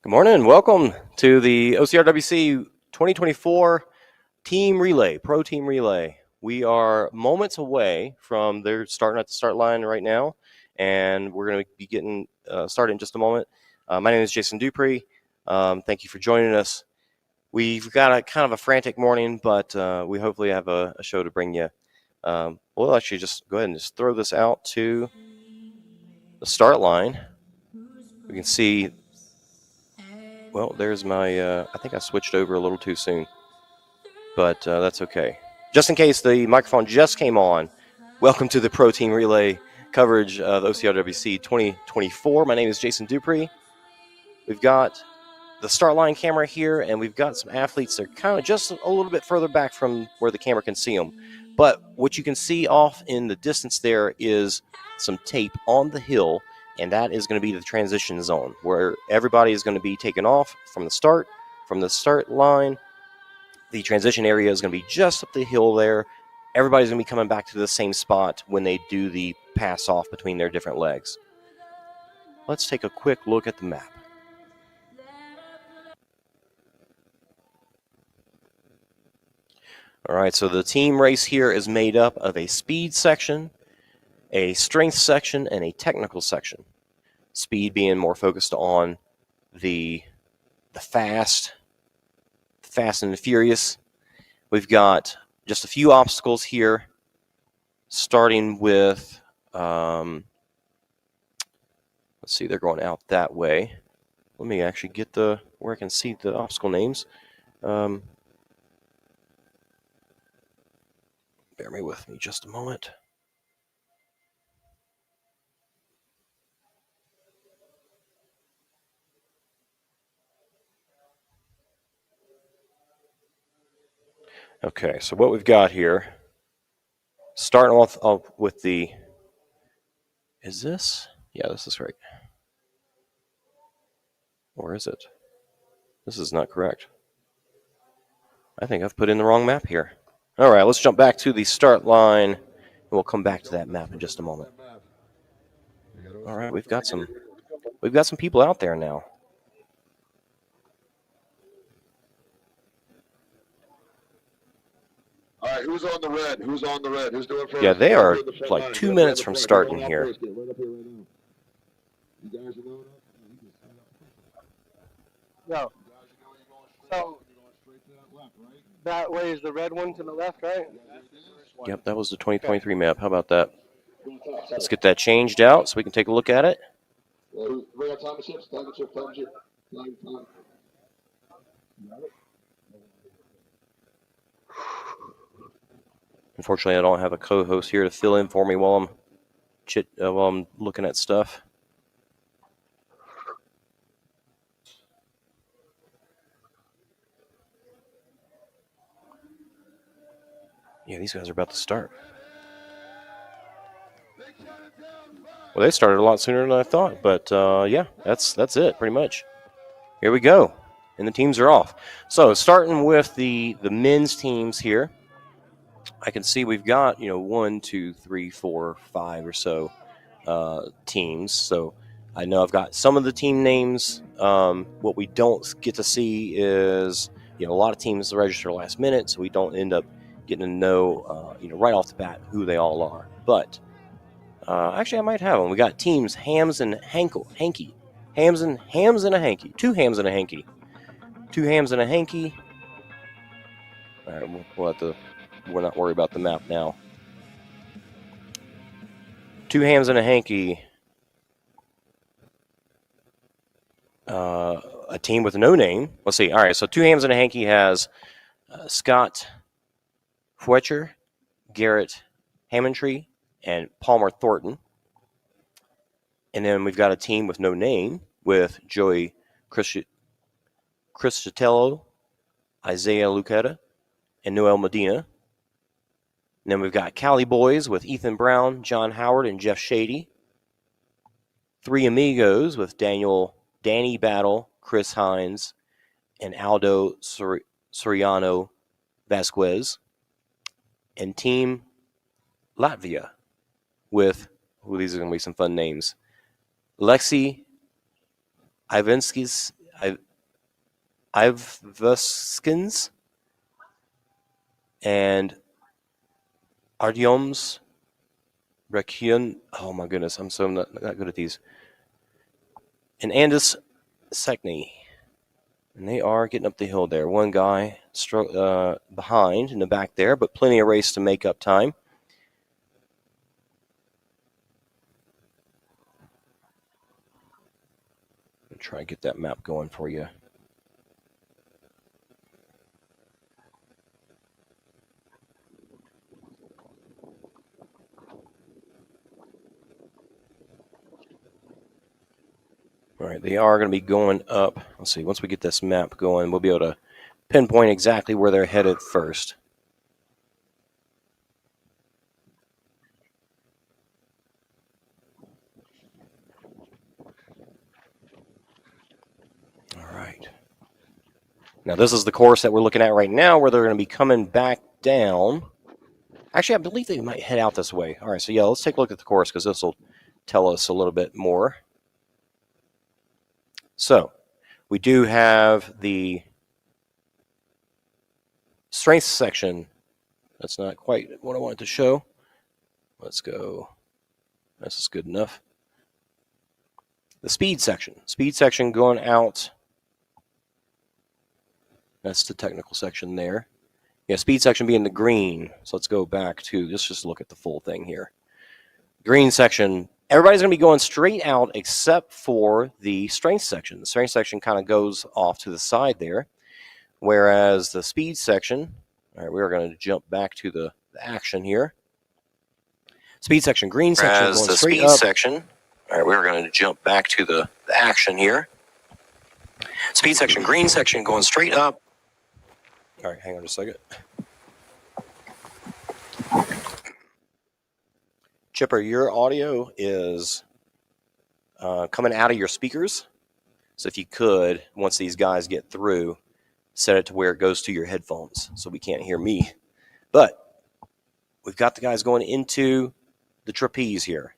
Good morning. Welcome to the OCRWC 2024 Team Relay, Pro Team Relay. We are moments away from their starting at the start line right now, and we're going to be getting started in just a moment. My name is Jason Dupree. Thank you for joining us. We've got a kind of a frantic morning, but we hopefully have a show to bring you. We'll actually just go ahead and just throw this out to the start line. We can see. Well, there's my, I think I switched over a little too soon, but that's okay. Just in case the microphone just came on, welcome to the Pro Team Relay coverage of OCRWC 2024. My name is Jason Dupree. We've got the start line camera here, and we've got some athletes that are kind of just a little bit further back from where the camera can see them. But what you can see off in the distance there is some tape on the hill, and that is going to be the transition zone where everybody is going to be taken off from the start line. The transition area is going to be just up the hill there. Everybody's going to be coming back to the same spot when they do the pass off between their different legs. Let's take a quick look at the map. All right, so the team race here is made up of a speed section, a strength section, and a technical section. Speed being more focused on the fast and the furious. We've got just a few obstacles here, starting with, let's see, they're going out that way. Let me actually get where I can see the obstacle names. Bear me with me just a moment. Okay, so what we've got here, starting off with is this? Yeah, this is right. Or is it? This is not correct. I think I've put in the wrong map here. All right, let's jump back to the start line, and we'll come back to that map in just a moment. All right, we've got some people out there now. All right, who's on the red? Who's on the red? Who's doing first? Yeah, they are like 2 minutes from starting here. You guys are going up? No. So that way is the red one to the left, right? Yep, that was the 2023 map. How about that? Let's get that changed out so we can take a look at it. We got time ships. Time. Unfortunately, I don't have a co-host here to fill in for me while I'm looking at stuff. Yeah, these guys are about to start. Well, they started a lot sooner than I thought, but yeah, that's it pretty much. Here we go, and the teams are off. So starting with the men's teams here, I can see we've got 1, 2, 3, 4, 5 or so teams. So I know I've got some of the team names. What we don't get to see is a lot of teams register last minute, so we don't end up getting to know right off the bat who they all are. But actually, I might have them. We got teams Hams and Hanky. Hams and a Hanky. 2 Hams and a Hanky. 2 Hams and a Hanky. All right, we'll not worry about the map now. 2 Hams and a Hanky. A team with no name. Let's see. All right, so 2 Hams and a Hanky has Scott Fletcher, Garrett Hammondtree, and Palmer Thornton. And then we've got a team with no name with Joey Cristatello, Isaiah Lucetta, and Noel Medina. And then we've got Cali Boys with Ethan Brown, John Howard, and Jeff Shady. 3 Amigos with Danny Battle, Chris Hines, and Aldo Soriano Vasquez. And Team Latvia with, these are going to be some fun names, Lexi Iveskins and Ardioms Rekion. Oh my goodness, I'm so not good at these. And Andis Sekni. And they are getting up the hill there. One guy behind in the back there, but plenty of race to make up time. I'll try and get that map going for you. All right, they are going to be going up. Let's see, once we get this map going, we'll be able to pinpoint exactly where they're headed first. All right. Now, this is the course that we're looking at right now where they're going to be coming back down. Actually, I believe they might head out this way. All right, so yeah, let's take a look at the course because this will tell us a little bit more. So, we do have the strength section. That's not quite what I wanted to show. Let's go. This is good enough. The speed section. Speed section going out. That's the technical section there. Yeah, speed section being the green. So let's go back to, let's just look at the full thing here. Green section. Everybody's going to be going straight out except for the strength section. The strength section kind of goes off to the side there. Whereas the speed section, all right, we're going to jump back to the action here. Speed section, green section going the straight speed up. section. All right, we're going to jump back to the action here. Speed section, green section going straight up. All right, hang on just a second. Chipper, your audio is coming out of your speakers. So if you could, once these guys get through, set it to where it goes to your headphones so we can't hear me. But we've got the guys going into the trapeze here.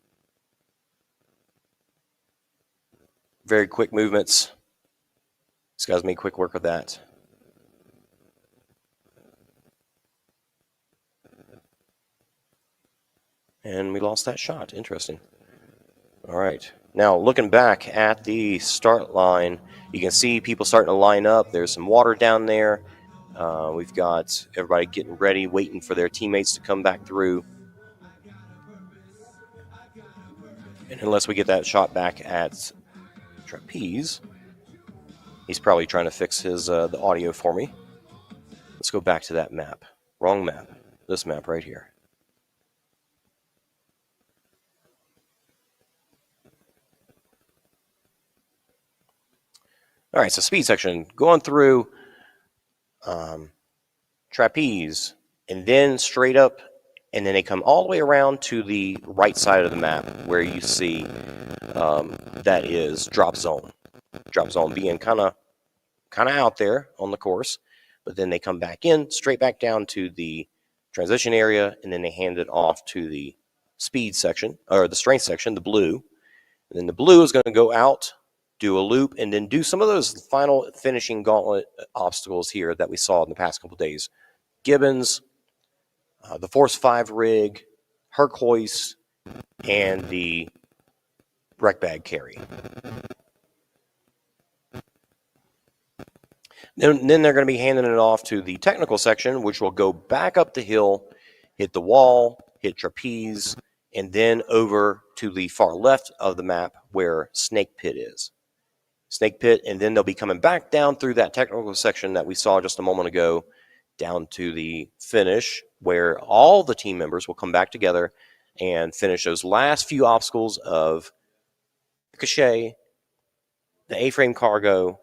Very quick movements. These guys made quick work of that. And we lost that shot. Interesting. All right. Now, looking back at the start line, you can see people starting to line up. There's some water down there. We've got everybody getting ready, waiting for their teammates to come back through. And unless we get that shot back at trapeze, he's probably trying to fix his the audio for me. Let's go back to that map. Wrong map. This map right here. All right, so speed section, going through trapeze, and then straight up, and then they come all the way around to the right side of the map where you see that is drop zone. Drop zone being kind of out there on the course, but then they come back in, straight back down to the transition area, and then they hand it off to the speed section, or the strength section, the blue. And then the blue is going to go out, do a loop, and then do some of those final finishing gauntlet obstacles here that we saw in the past couple days. Gibbons, the Force 5 rig, Herc hoist, and the wreck bag carry. Then they're going to be handing it off to the technical section, which will go back up the hill, hit the wall, hit trapeze, and then over to the far left of the map where Snake Pit is. Snake Pit, and then they'll be coming back down through that technical section that we saw just a moment ago, down to the finish, where all the team members will come back together and finish those last few obstacles of Ricochet, the A-frame cargo,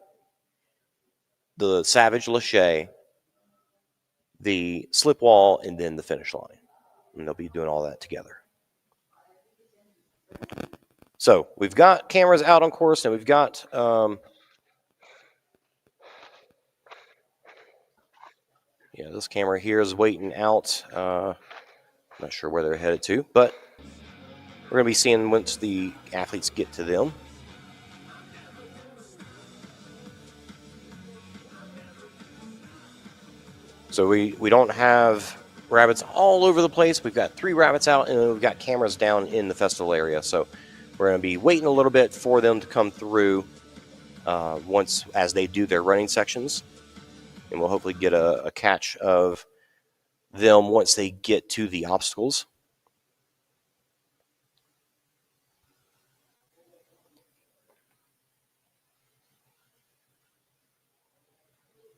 the Savage Lachey, the slip wall, and then the finish line. And they'll be doing all that together. So we've got cameras out on course, and we've got this camera here is waiting out. Not sure where they're headed to, but we're going to be seeing once the athletes get to them. So we don't have rabbits all over the place. We've got 3 rabbits out, and we've got cameras down in the festival area. So we're going to be waiting a little bit for them to come through as they do their running sections. And we'll hopefully get a catch of them once they get to the obstacles.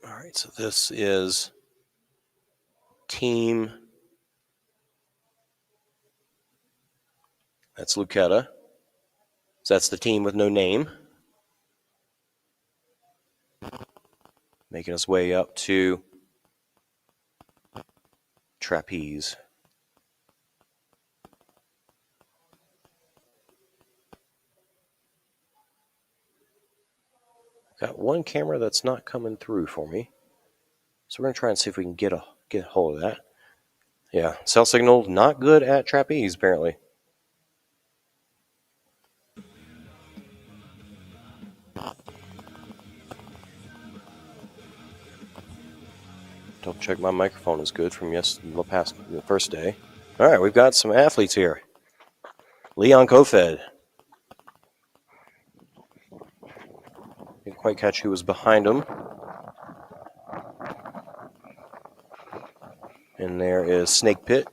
All right, so this is team. That's Lucetta. So that's the team with no name. Making us way up to trapeze. Got one camera that's not coming through for me. So we're going to try and see if we can get a hold of that. Yeah, cell signal not good at trapeze, apparently. Double check my microphone is good from the first day. All right, we've got some athletes here. Leon Kofed. Didn't quite catch who was behind him. And there is Snake Pit.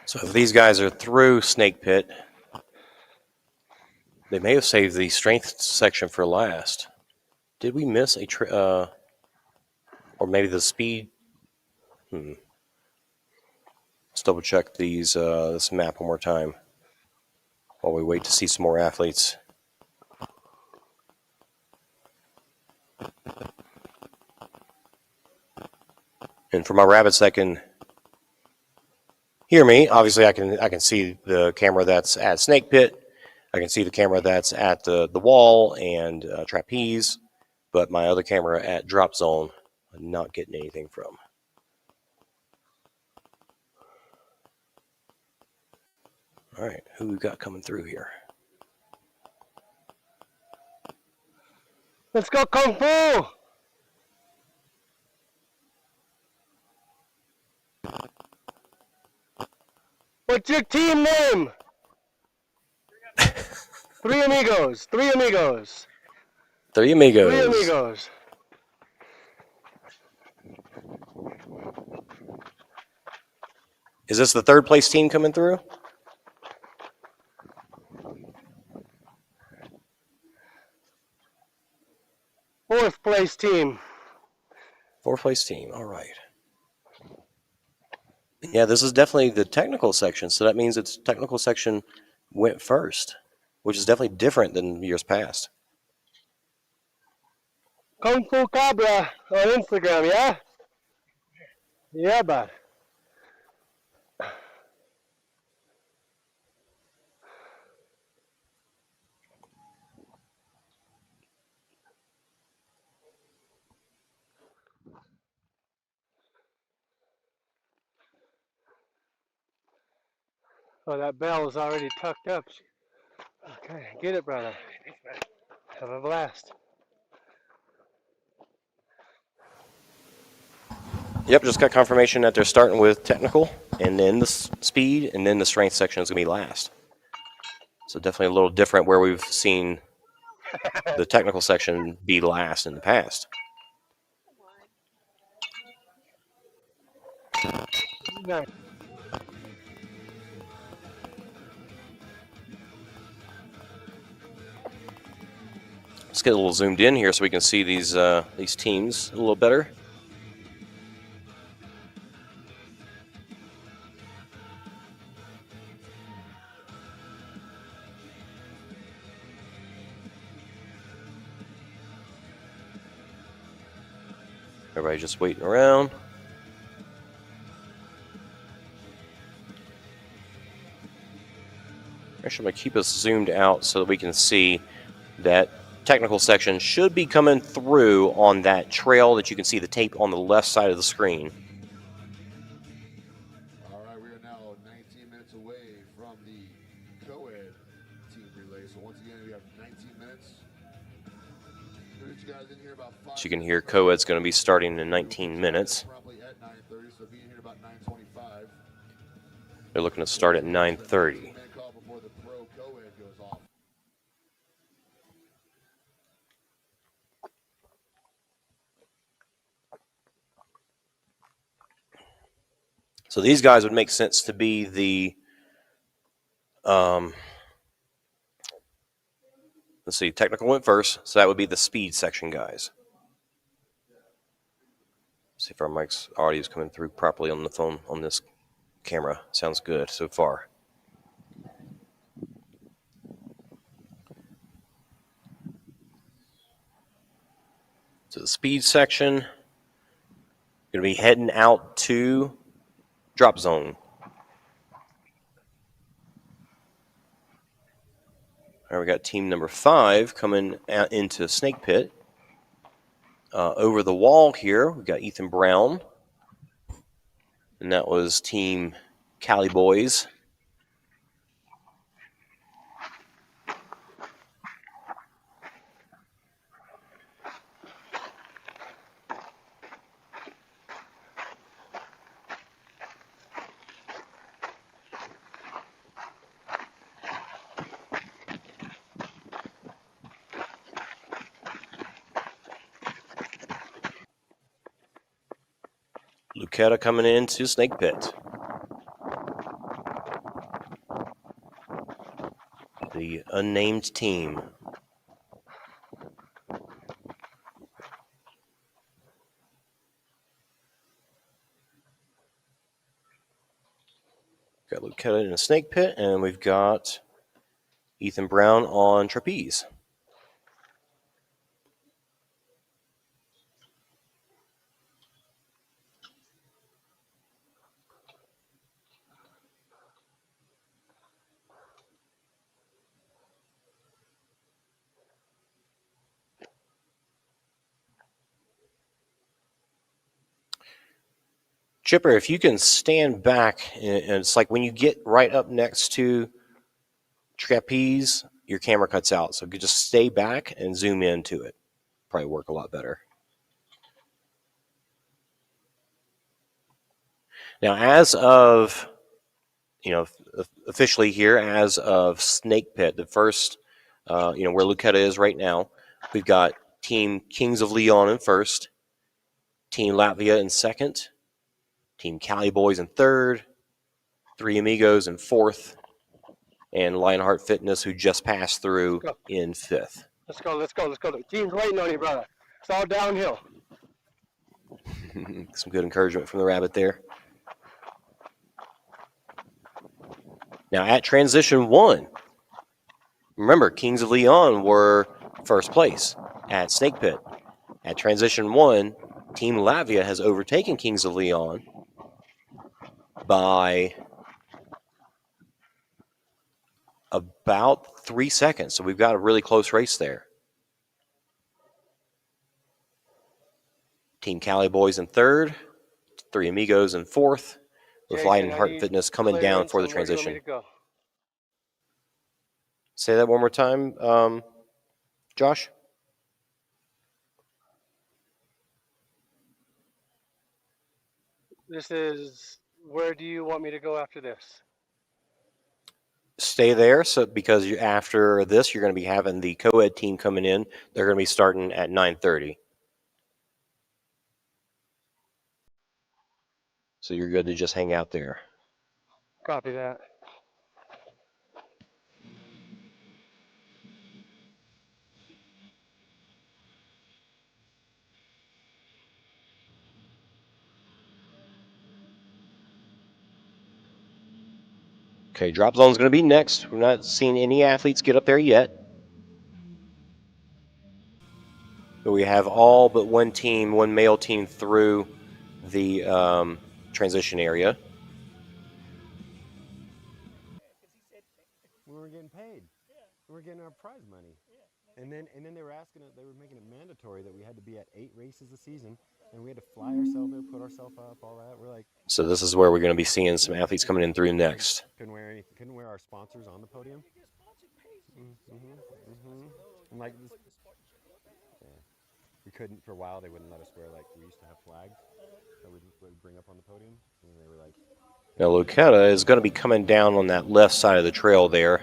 So if these guys are through Snake Pit, they may have saved the strength section for last. Did we miss or maybe the speed? Let's double check this map one more time while we wait to see some more athletes. And for my rabbits that can hear me, obviously I can see the camera that's at Snake Pit. I can see the camera that's at the wall and trapeze, but my other camera at drop zone, I'm not getting anything from. All right, who we got coming through here? Let's go Kung Fu! What's your team name? Three amigos. Three amigos. Three amigos. Is this the third place team coming through? Fourth place team. Fourth place team, all right. Yeah, this is definitely the technical section, so that means its technical section went first, which is definitely different than years past. Kung Fu Cabra on Instagram, yeah? Yeah, bud. Oh, that bell is already tucked up. Okay, get it, brother. Have a blast. Yep, just got confirmation that they're starting with technical, and then the speed, and then the strength section is going to be last. So definitely a little different where we've seen the technical section be last in the past. Nice. Let's get a little zoomed in here so we can see these teams a little better. Everybody's just waiting around. Actually, I'm going to keep us zoomed out so that we can see that technical section should be coming through on that trail that you can see the tape on the left side of the screen. All right, we are now 19 minutes away from the co-ed team relay. So once again, we have 19 minutes. We'll get you guys in here about 5 So you can hear co-ed's going to be starting in 19 minutes. Probably at 9:30, so be in here about 9:25. They're looking to start at 9:30. Call before the pro co-ed goes off. So these guys would make sense to be the, let's see, technical went first, so that would be the speed section guys. See if our mic's audio is coming through properly on the phone on this camera. Sounds good so far. So the speed section, going to be heading out to drop zone. All right, we got team number 5 coming out into Snake Pit. Over the wall here, we got Ethan Brown. And that was team Cali Boys. Lucetta coming into Snake Pit. The unnamed team. Got Lucetta in a Snake Pit, and we've got Ethan Brown on trapeze. Chipper, if you can stand back, and it's like when you get right up next to trapeze, your camera cuts out. So you could just stay back and zoom into it. Probably work a lot better. Now, as of, officially here, as of Snake Pit, the first, where Lucetta is right now, we've got Team Kings of Leon in first, Team Latvia in second, Team Cali Boys in third, Three Amigos in fourth, and Lionheart Fitness, who just passed through, in fifth. Let's go. The team's waiting on you, brother. It's all downhill. Some good encouragement from the rabbit there. Now at transition 1, remember, Kings of Leon were first place at Snake Pit. At transition 1, Team Latvia has overtaken Kings of Leon by about 3 seconds. So we've got a really close race there. Team Cali Boys in third, Three Amigos in fourth, with Lionheart Fitness coming down for the transition. Say that one more time, Josh. This is, where do you want me to go after this? Stay there, because after this, you're going to be having the co-ed team coming in. They're going to be starting at 9:30. So you're good to just hang out there. Copy that. Okay, drop zone's going to be next. We're not seeing any athletes get up there yet. But we have all but one team, one male team through the transition area. We were getting paid. We were getting our prize money. And then they were asking it. They were making it mandatory that we had to be at 8 races a season, and we had to fly ourselves there, put ourselves up, all that. We're like, so this is where we're going to be seeing some athletes coming in through next. Couldn't wear anything. Couldn't wear our sponsors on the podium. And like this, we couldn't for a while. They wouldn't let us wear, like, we used to have flags that we'd bring up on the podium, and they were like, Now Lucetta is going to be coming down on that left side of the trail there.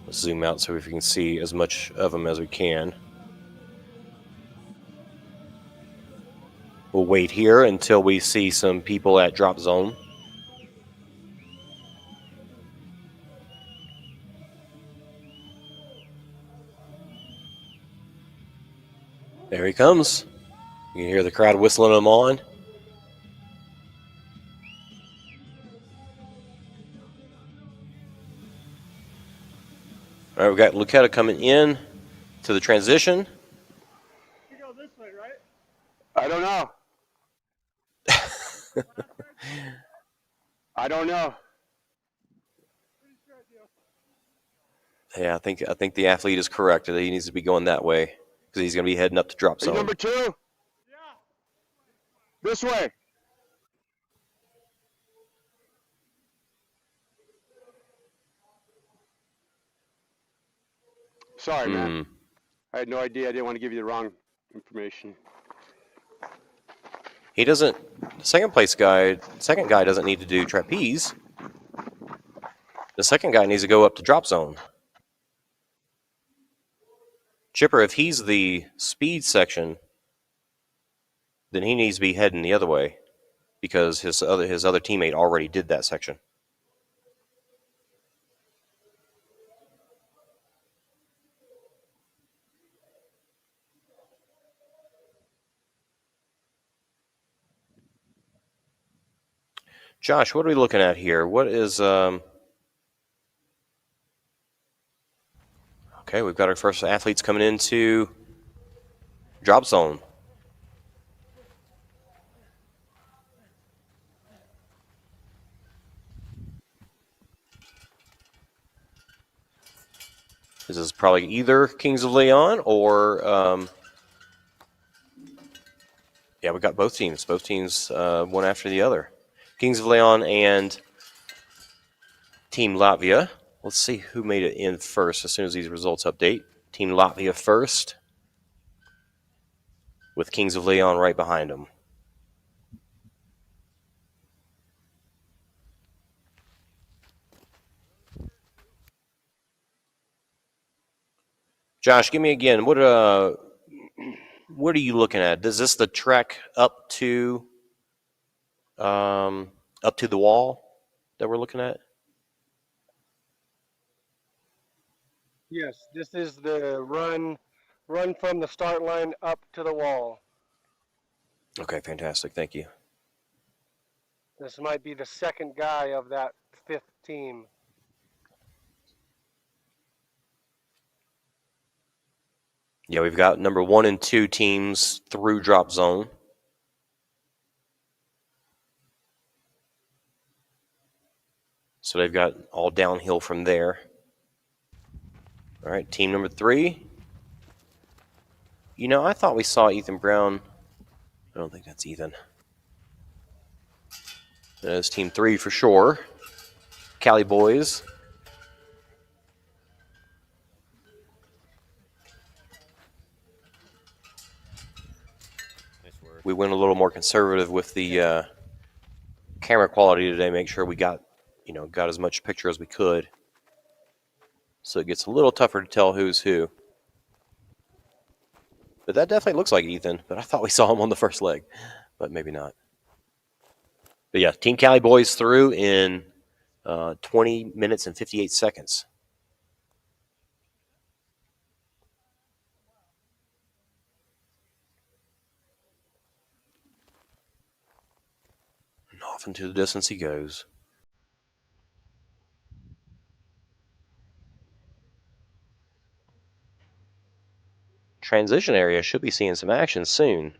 Let's zoom out so we can see as much of them as we can. We'll wait here until we see some people at drop zone. There he comes. You can hear the crowd whistling him on. All right, we've got Lucetta coming in to the transition. You go this way, right? I don't know. I don't know. Yeah, I think the athlete is correct. He needs to be going that way because he's going to be heading up to drop Are you zone. number 2? Yeah. This way. Sorry, man. I had no idea. I didn't want to give you the wrong information. He doesn't. The second guy doesn't need to do trapeze. The second guy needs to go up to drop zone. Chipper, if he's the speed section, then he needs to be heading the other way because his other teammate already did that section. Josh, what are we looking at here? What is okay, we've got our first athletes coming into drop zone. This is probably either Kings of Leon or yeah, we got both teams. Both teams, one after the other. Kings of Leon and Team Latvia. Let's see who made it in first as soon as these results update. Team Latvia first, with Kings of Leon right behind them. Josh, give me again. What are you looking at? Is this the trek up to the wall that we're looking at? Yes, this is the run from the start line up to the wall. Okay, fantastic. Thank you. This might be the second guy of that 5th team. Yeah, we've got number 1 and 2 teams through drop zone. So they've got all downhill from there. All right, team number 3. You know, I thought we saw Ethan Brown. I don't think that's Ethan. That's team 3 for sure. Cali boys. nice work. We went a little more conservative with the camera quality today. Make sure we got as much picture as we could. So it gets a little tougher to tell who's who. But that definitely looks like Ethan. But I thought we saw him on the first leg. But maybe not. But yeah, Team Cali boys through in 20 minutes and 58 seconds. And off into the distance he goes. transition area should be seeing some action soon.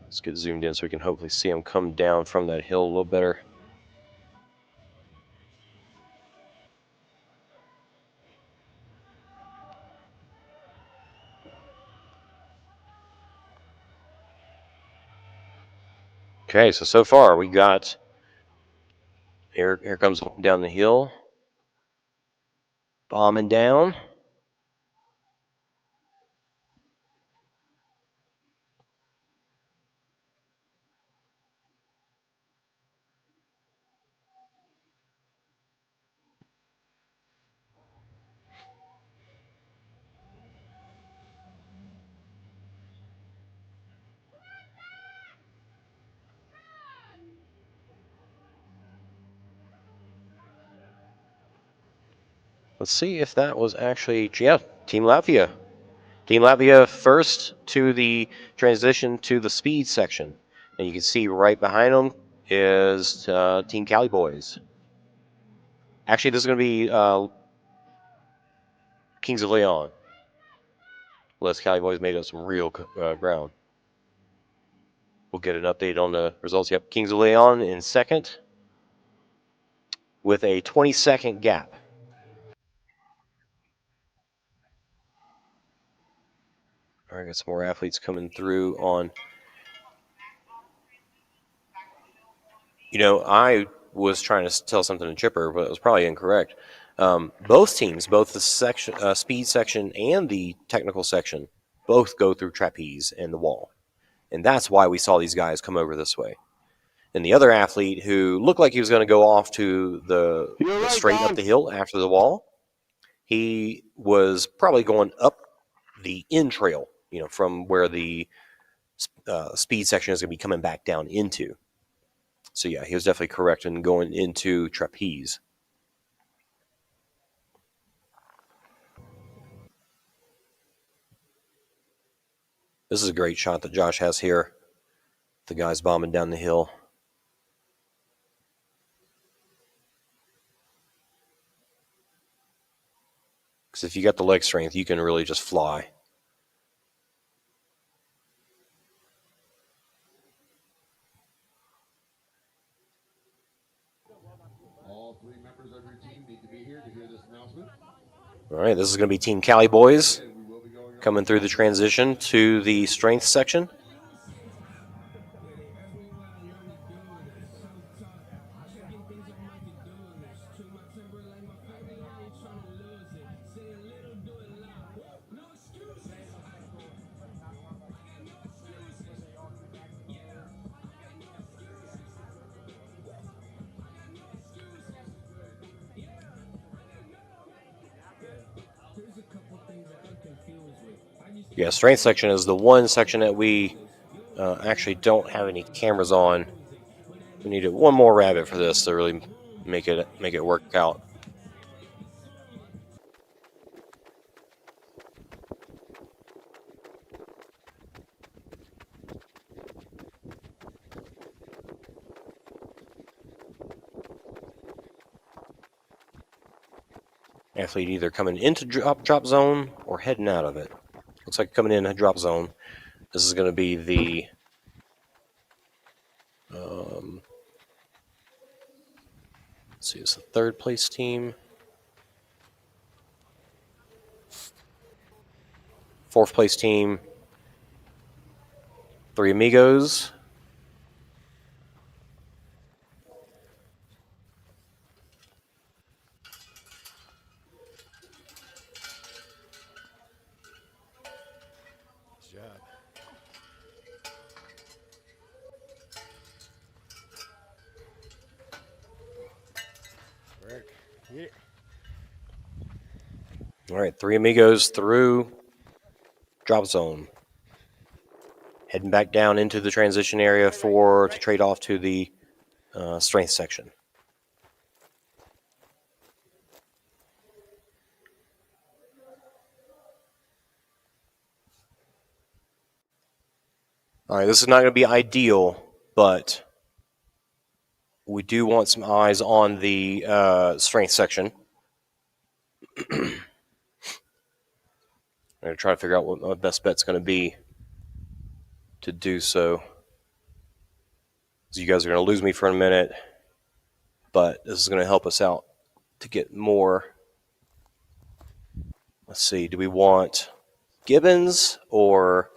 Let's get zoomed in so we can hopefully see them come down from that hill a little better. Okay, so far we got, here comes down the hill, bombing down. Let's see if that was actually, yeah, Team Latvia. Team Latvia first to the transition to the speed section. And you can see right behind them is Team Cali Boys. Actually, this is going to be Kings of Leon. Les Cali Boys made up some real ground. We'll get an update on the results. Yep, Kings of Leon in second with a 20-second gap. All right, got some more athletes coming through on. You know, I was trying to tell something to Chipper, but it was probably incorrect. Both teams, both the section, speed section and the technical section, both go through trapeze and the wall. And that's why we saw these guys come over this way. And the other athlete who looked like he was going to go off to the straight up the hill after the wall, he was probably going up the in trail, you know, from where the speed section is going to be coming back down into. So yeah, he was definitely correct in going into trapeze. This is a great shot that Josh has here. The guy's bombing down the hill. Because if you got the leg strength, you can really just fly. All three members of your team need to be here to hear this announcement. All right, this is going to be Team Cali Boys And we will be going coming through the transition to the strength section. Yeah, strength section is the one section that we actually don't have any cameras on. We needed one more rabbit for this to really make it work out. Athlete either coming into drop zone or heading out of it. Looks like coming in a drop zone. This is going to be the let's see, it's the third place team. Fourth place team, Three Amigos. Good job. Work. Yeah. All right, Three Amigos through drop zone. Heading back down into the transition area to trade off to the strength section. All right, this is not going to be ideal but we do want some eyes on the strength section. I'm going to try to figure out what my best bet's going to be to do so. So you guys are going to lose me for a minute, but this is going to help us out to get more. Let's see. Do we want Gibbons or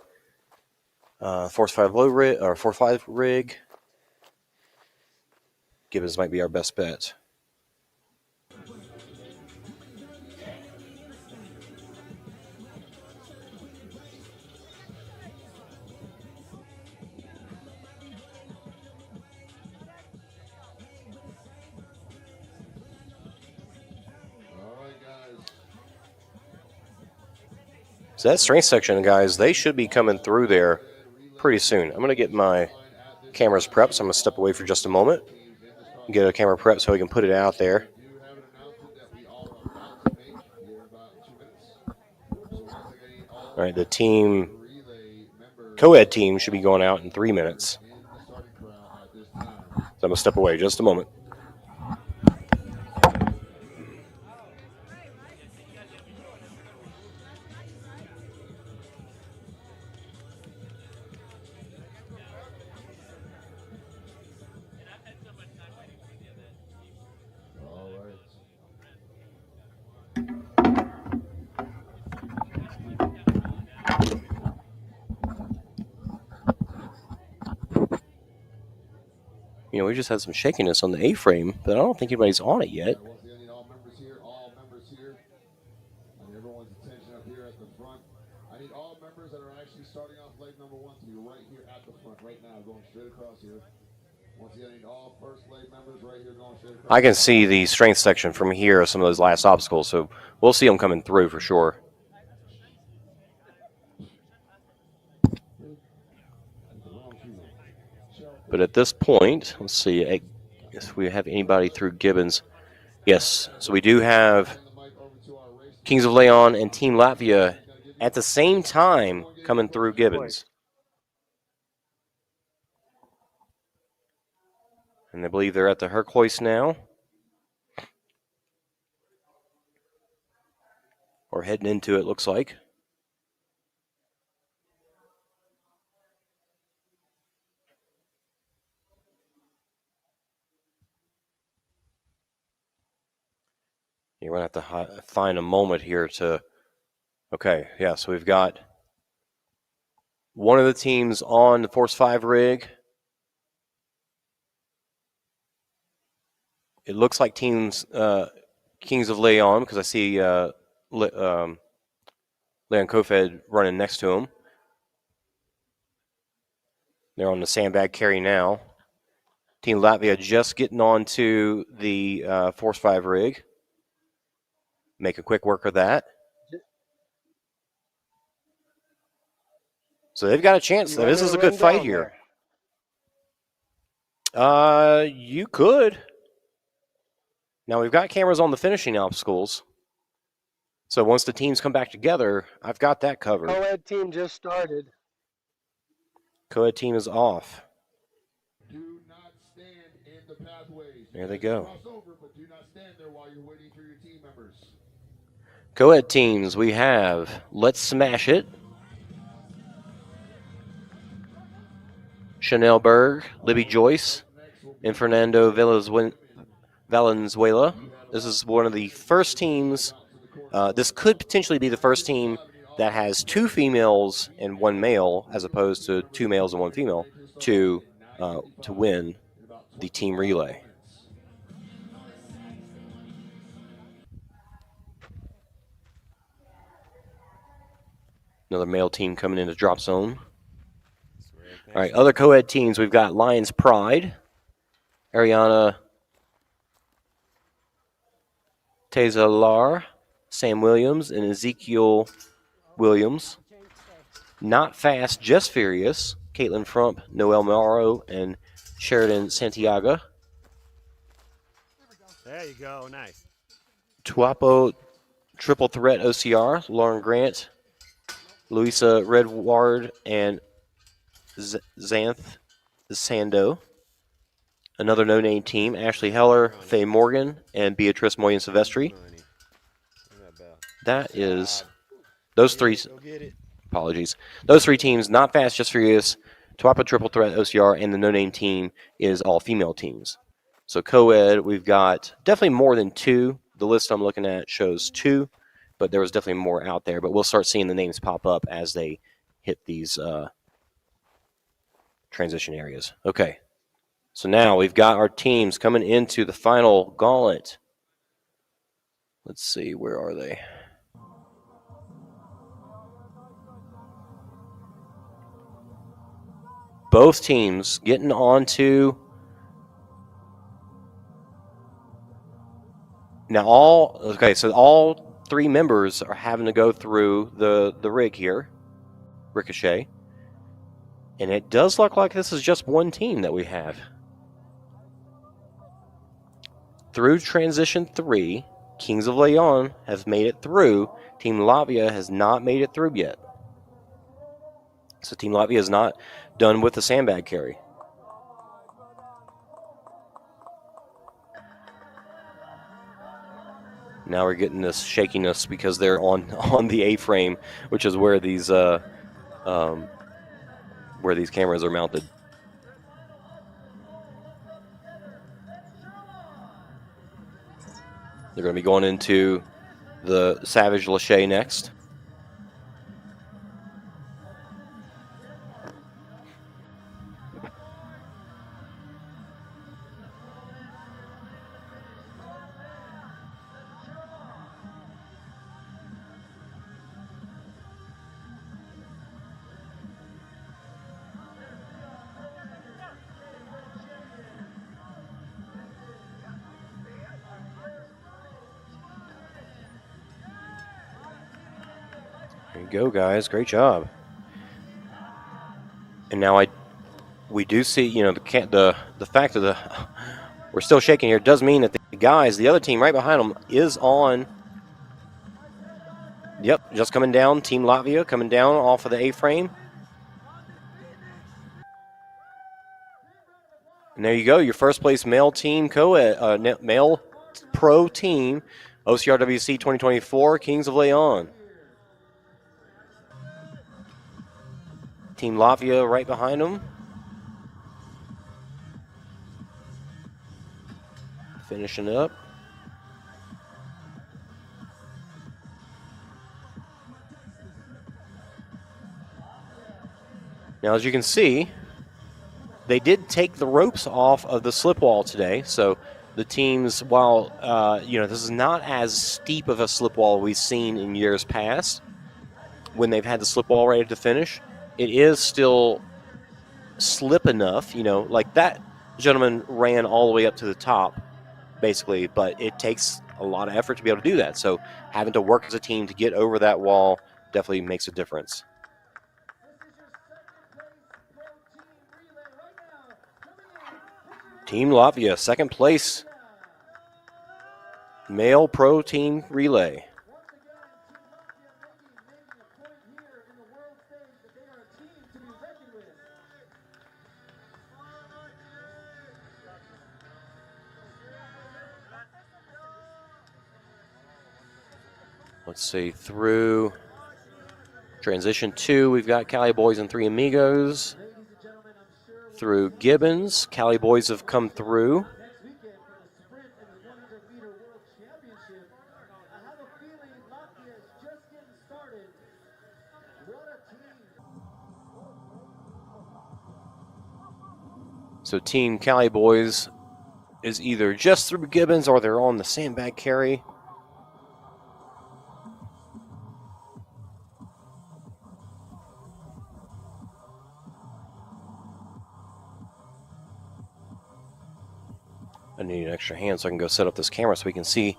Force 5 low rig or 4-5 rig? Gibbons might be our best bet. All right, guys. So that strength section, guys, they should be coming through there pretty soon. I'm going to get my cameras prepped, so I'm going to step away for just a moment. Get a camera prep so we can put it out there. We do have an announcement that we are about to make here in about 2 minutes. So once again, all All right, the team, relay members co-ed team should be going out in 3 minutes. in the starting corral at this time. So I'm going to step away just a moment. All right. You know, we just had some shakiness on the A-frame, but I don't think anybody's on it yet. Once again, I need all members here. All members here. I need everyone's attention up here at the front. I need all members that are actually starting off leg number 1 to be right here at the front right now, going straight across here. Once again, I need all first leg members right here going straight across. I can see the strength section from here, some of those last obstacles, so we'll see them coming through for sure. But at this point, let's see if we have anybody through Gibbons. Yes, so we do have Kings of Leon and Team Latvia at the same time coming through Gibbons. And I believe they're at the Hercules now. Or heading into it, looks like. You're going to have to find a moment here to... Okay, yeah, so we've got one of the teams on the Force 5 rig. It looks like teams Kings of Leon, because I see Leon Kofed running next to him. They're on the sandbag carry now. Team Latvia just getting onto the Force 5 rig. Make a quick work of that. So they've got a chance. This is a good fight here. You could. Now we've got cameras on the finishing obstacles. So once the teams come back together, I've got that covered. Co-ed team just started. Co-ed team is off. Do not stand in the pathways. There they go. Cross over, but do not stand there while you're waiting for your team members. Co-ed teams, we have Let's Smash It, Chanel Berg, Libby Joyce, and Fernando Valenzuela. This is one of the first teams. This could potentially be the first team that has 2 females and 1 male, as opposed to 2 males and 1 female, to win the team relay. Another male team coming into drop zone. All right, other co-ed teams, we've got Lions Pride, Ariana Tezalar, Sam Williams, and Ezekiel Williams. Not Fast, Just Furious, Caitlin Frump, Noel Morrow, and Sheridan Santiago. There you go. Nice. Tuapo Triple Threat OCR, Lauren Grant, Louisa Redward, and Xanth Sando. Another no-name team, Ashley Heller, Faye Morgan, and Beatrice Moyen Silvestri. Money. Look at that bell. That is those three. Go get it. Apologies. Those three teams, Not Fast, Just Furious, Twapa Triple Threat OCR, and the no-name team is all female teams. So co-ed, we've got definitely more than two. The list I'm looking at shows two, but there was definitely more out there. But we'll start seeing the names pop up as they hit these transition areas. Okay. So now we've got our teams coming into the final gauntlet. Let's see, where are they? Both teams getting onto. Now so all three members are having to go through the rig here, Ricochet. And it does look like this is just one team that we have. Through transition 3, Kings of Leon have made it through. Team Latvia has not made it through yet. So Team Latvia is not done with the sandbag carry. Now we're getting this shakiness because they're on the A-frame, which is where these cameras are mounted. They're going to be going into the Savage Lachey next. There you go, guys. Great job. And now we do see, the fact that we're still shaking here does mean that the other team right behind them is on. Yep, just coming down. Team Latvia coming down off of the A-frame. And there you go, your first place male team male pro team, OCRWC 2024, Kings of Leon. Team Latvia right behind them. Finishing up. Now, as you can see, they did take the ropes off of the slip wall today. So the teams, while, this is not as steep of a slip wall we've seen in years past when they've had the slip wall ready to finish, it is still slip enough, like that gentleman ran all the way up to the top, basically, but it takes a lot of effort to be able to do that. So having to work as a team to get over that wall definitely makes a difference. Team Latvia, second place. Male pro team relay. Let's see, through transition 2, we've got Cali Boys and Three Amigos. Through Gibbons, Cali Boys have come through. So Team Cali Boys is either just through Gibbons or they're on the sandbag carry. I need an extra hand so I can go set up this camera so we can see.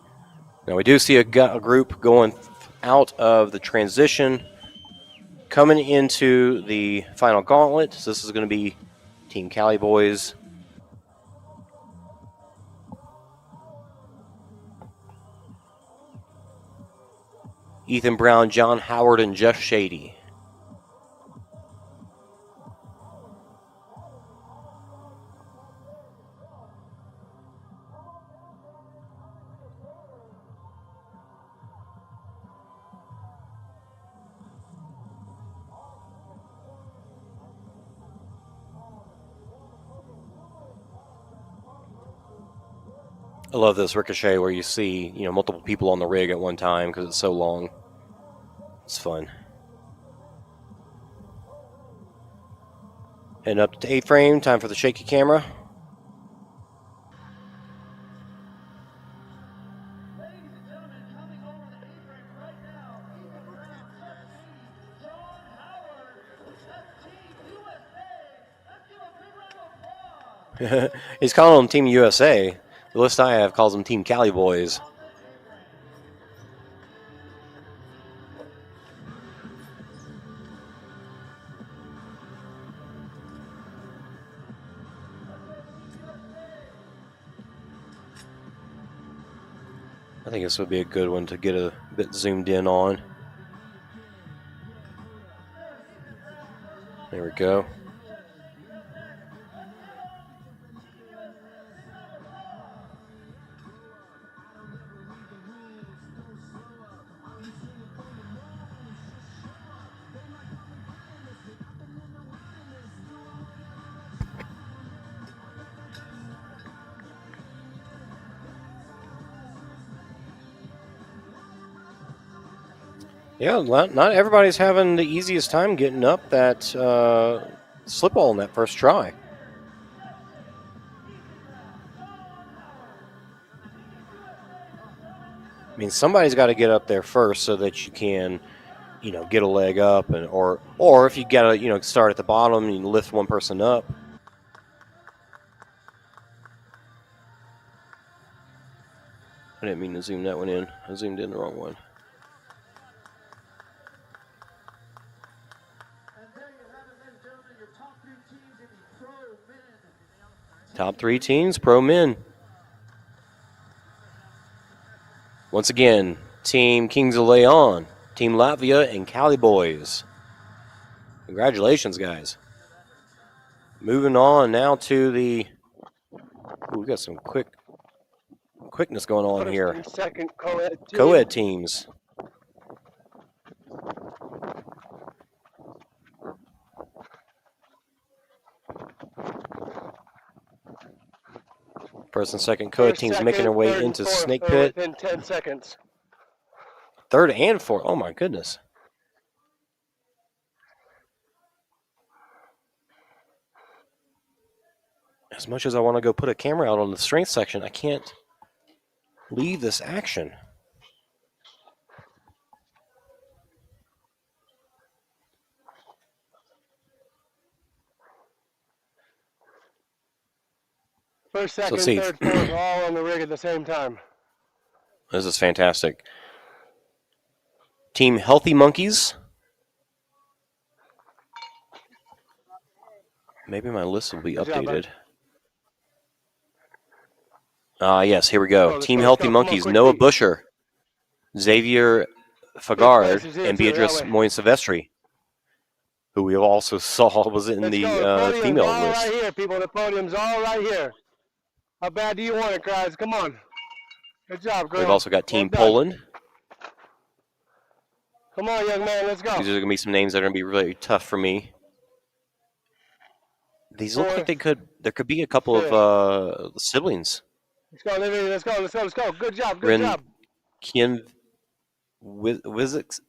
Now we do see a group going out of the transition, coming into the final gauntlet. So this is going to be Team Cali Boys. Ethan Brown, John Howard, and Jeff Shady. I love this ricochet where you see, multiple people on the rig at one time because it's so long. It's fun. Heading up to 8 frame, time for the shaky camera. He's calling them Team USA. The list I have calls them Team Cali Boys. I think this would be a good one to get a bit zoomed in on. There we go. Yeah, not everybody's having the easiest time getting up that slip wall in that first try. I mean, somebody's got to get up there first so that you can, get a leg up, and or if you got to, start at the bottom and lift one person up. I didn't mean to zoom that one in. I zoomed in the wrong one. Top 3 teams, pro men. Once again, Team Kings of Leon, Team Latvia, and Cali Boys. Congratulations, guys. Moving on now to the... Ooh, we got some quickness going on First here. and second co-ed team. Co-ed teams. First and second co-ed teams Second, making their way third, into and fourth Snake are Pit. within 10 seconds. Third and fourth. Oh, my goodness. As much as I want to go put a camera out on the strength section, I can't leave this action. First, So second, let's see. third, fourth, all on the rig at the same time. This is fantastic. Team Healthy Monkeys. Maybe my list will be Good job, updated. Yes, here we go. Let's Team go, Healthy come on, Monkeys, quick Noah beat. Busher, Xavier Fifth Fagard, place is here and too, that Beatrice way. Moyen Silvestri, who we also saw was in Let's the go. The podium's female all list. right here, people. The podium's all right here. How bad do you want it, guys? Come on. Good job, girl. We've also got Team Well done. Poland. Come on, young man. Let's go. These are going to be some names that are going to be really tough for me. These look like there could be a couple of siblings. Let's go, Livy. Let's go. Let's go. Let's go. Good job. Good Ren job. Kien Wizix.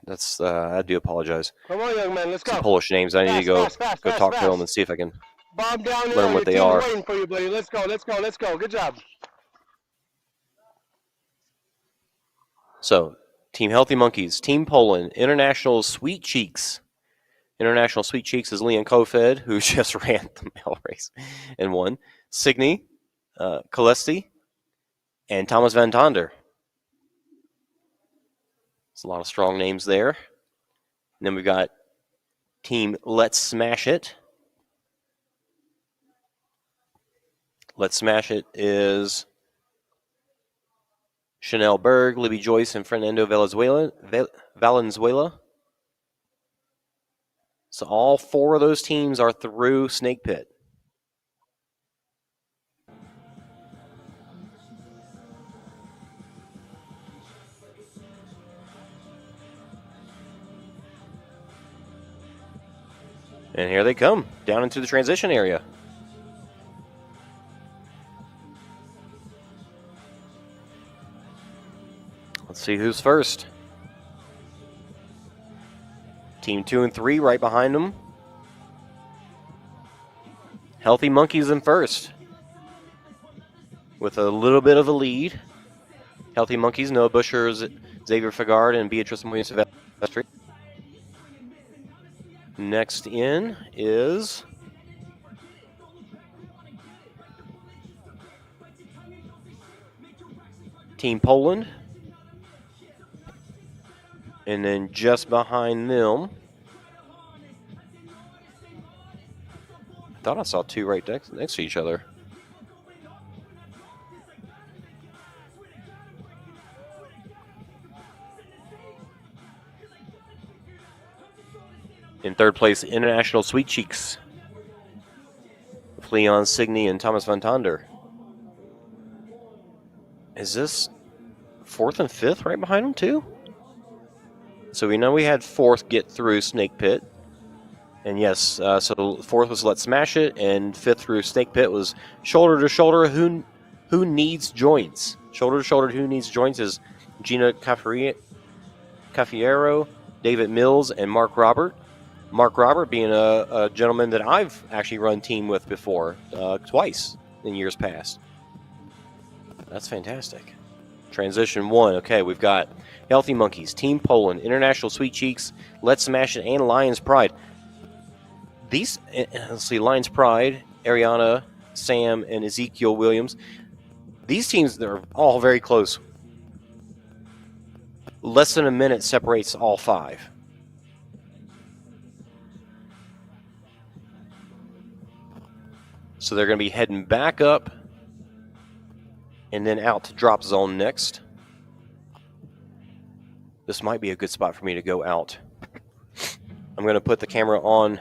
That's I do apologize. Come on, young man. Let's go. Some Polish names. I need to go Fast, talk to them and see if I can Bomb down there. learn what they are. Waiting for you, buddy. Let's go. Let's go. Let's go. Good job. So, Team Healthy Monkeys, Team Poland, International Sweet Cheeks. International Sweet Cheeks is Leon Kofed, who just ran the male race and won. Signe, Kalesti, and Thomas Van Tonder. There's a lot of strong names there. And then we've got Team Let's Smash It. Let's Smash It is Chanel Berg, Libby Joyce, and Fernando Valenzuela. So all 4 of those teams are through Snake Pit. And here they come, down into the transition area. Let's see who's first. Team 2 and 3 right behind them. Healthy Monkeys in first with a little bit of a lead. Healthy Monkeys, Noah Busher, Xavier Fagard, and Beatrice Williams-Silvestri. Next in is Team Poland. And then just behind them, I thought I saw two right next to each other. In third place, International Sweet Cheeks, with Leon Signey and Thomas Van Tonder. Is this fourth and fifth right behind them too? So we know we had fourth get through Snake Pit. And yes, so fourth was Let's Smash It, and fifth through Snake Pit was Shoulder to Shoulder, Who Needs Joints? Shoulder to Shoulder, Who Needs Joints is Gina Caffiero, David Mills, and Mark Robert. Mark Robert being a gentleman that I've actually run team with before, twice in years past. That's fantastic. Transition 1. Okay, we've got Healthy Monkeys, Team Poland, International Sweet Cheeks, Let's Smash It, and Lions Pride. These, let's see, Lions Pride, Ariana, Sam, and Ezekiel Williams. These teams, they're all very close. Less than a minute separates all five. So they're going to be heading back up and then out to drop zone next. This might be a good spot for me to go out. I'm going to put the camera on.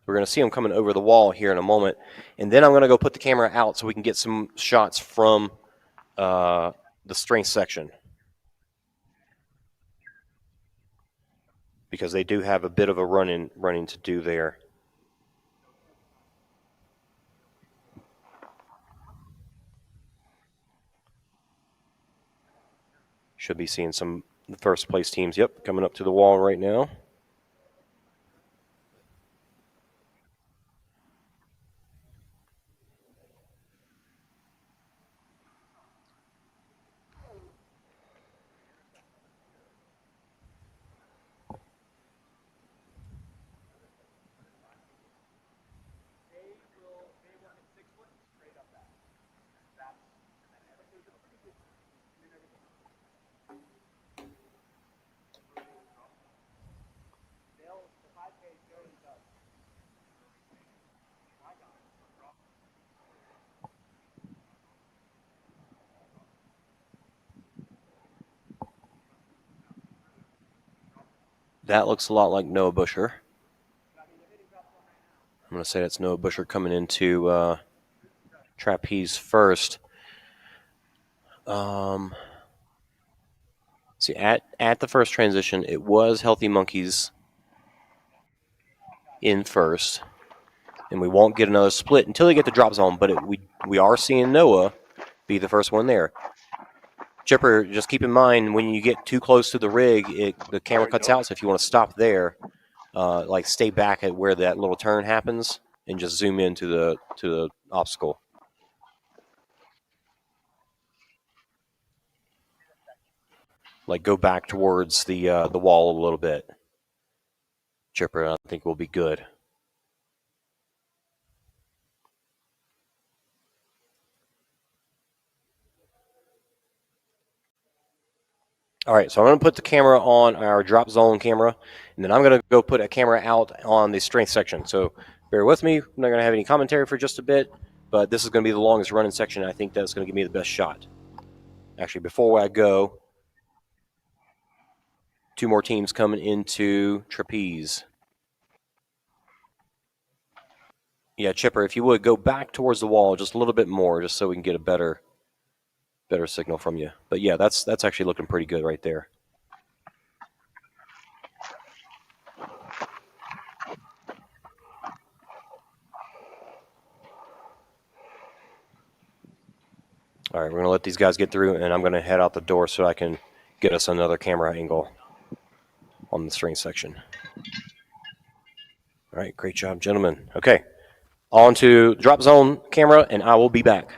We're going to see them coming over the wall here in a moment. And then I'm going to go put the camera out so we can get some shots from the strength section. Because they do have a bit of a running to do there. Should be seeing some first place teams, yep, coming up to the wall right now. That looks a lot like Noah Busher. I'm going to say that's Noah Busher coming into trapeze first. See, at the first transition, it was Healthy Monkeys in first. And we won't get another split until they get the drop zone, but we are seeing Noah be the first one there. Chipper, just keep in mind when you get too close to the rig, the camera cuts out. So if you want to stop there, like stay back at where that little turn happens and just zoom into the obstacle. Like go back towards the wall a little bit. Chipper, I think we'll be good. All right, so I'm going to put the camera on our drop zone camera, and then I'm going to go put a camera out on the strength section. So bear with me. I'm not going to have any commentary for just a bit, but this is going to be the longest running section. I think that's going to give me the best shot. Actually, before I go, two more teams coming into trapeze. Yeah, Chipper, if you would, go back towards the wall just a little bit more, just so we can get a better signal from you. But yeah, that's actually looking pretty good right there. All right, we're gonna let these guys get through, and I'm gonna head out the door so I can get us another camera angle on the string section. All right, great job, gentlemen. Okay, on to drop zone camera, and I will be back.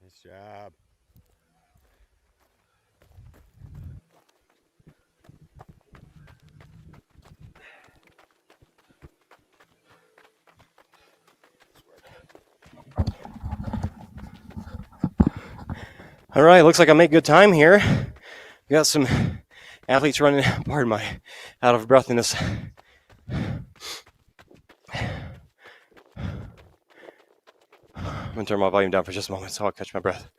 Nice job. All right, looks like I make good time here. We got some athletes running, pardon my out of breathiness. I'm gonna turn my volume down for just a moment so I'll catch my breath.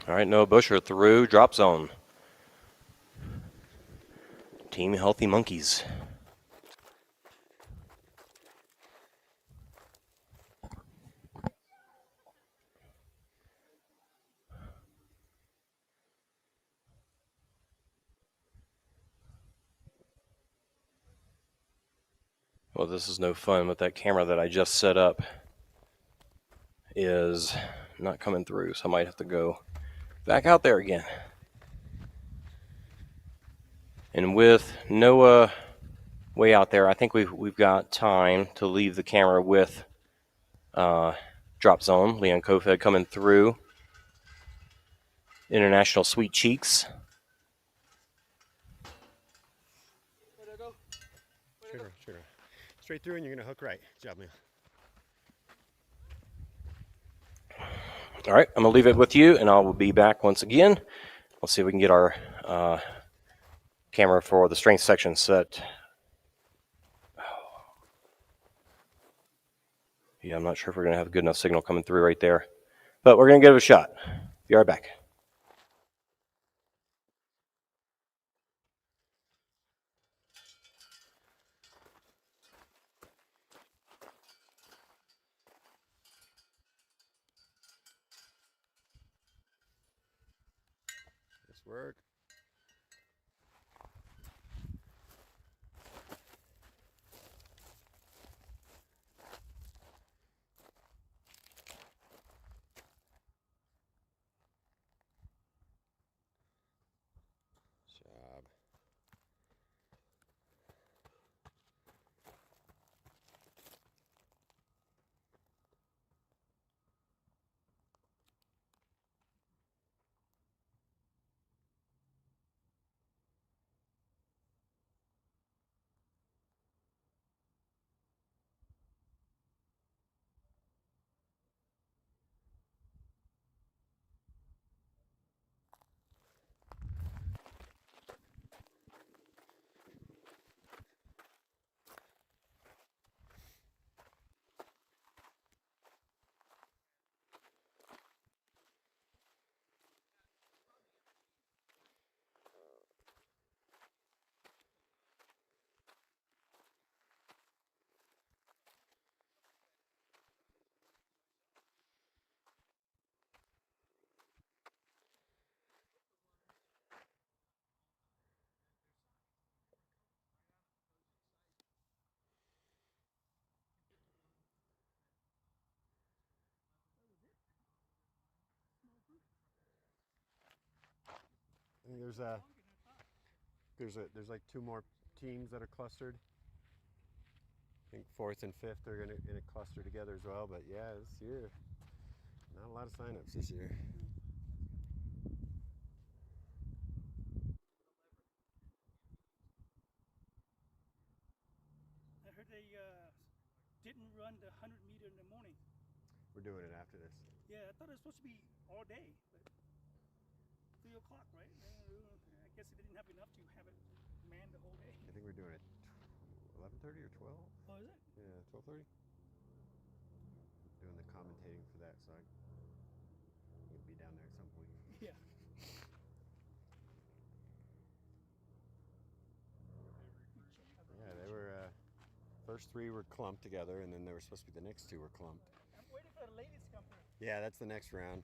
All right, Noah Busher through drop zone. Team Healthy Monkeys. Well, this is no fun, but that camera that I just set up is not coming through, so I might have to go back out there again. And with Noah way out there, I think we've got time to leave the camera with drop zone. Leon Kofed coming through. International Sweet Cheeks. Sure. Straight through, and you're gonna hook right. Good job, man. All right, I'm gonna leave it with you, and I will be back once again. Let's see if we can get our camera for the strength section set. Yeah, I'm not sure if we're gonna have a good enough signal coming through right there, but we're gonna give it a shot. Be right back. Nice work. Job. I think there's like 2 more teams that are clustered. I think 4th and 5th are gonna cluster together as well. But yeah, this year, not a lot of signups this year. I heard they didn't run the 100-meter in the morning. We're doing it after this. Yeah, I thought it was supposed to be all day, but 3 o'clock, right? I guess they didn't have enough to have it manned the whole day. I think we're doing it 11:30 or 12. Oh, is it? Yeah, 12:30. Doing the commentating for that, so I can be down there at some point. Yeah. Yeah, they were. First 3 were clumped together, and then there were supposed to be the next 2 were clumped. I'm waiting for the ladies to come through. Yeah, that's the next round.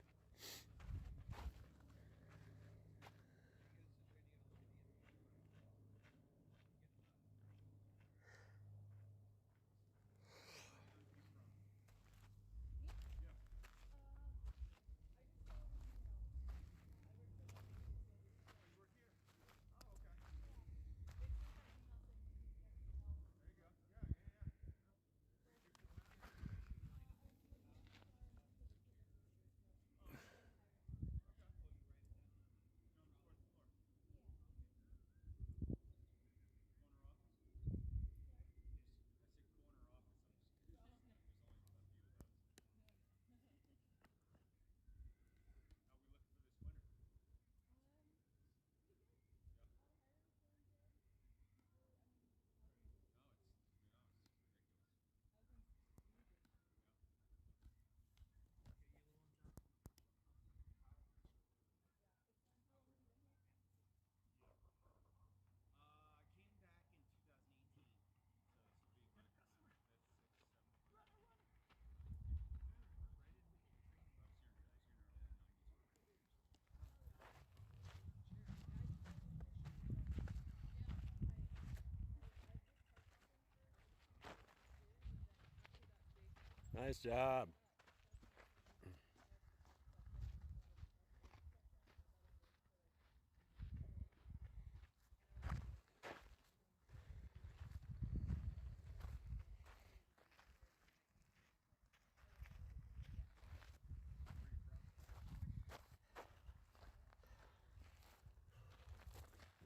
Nice job.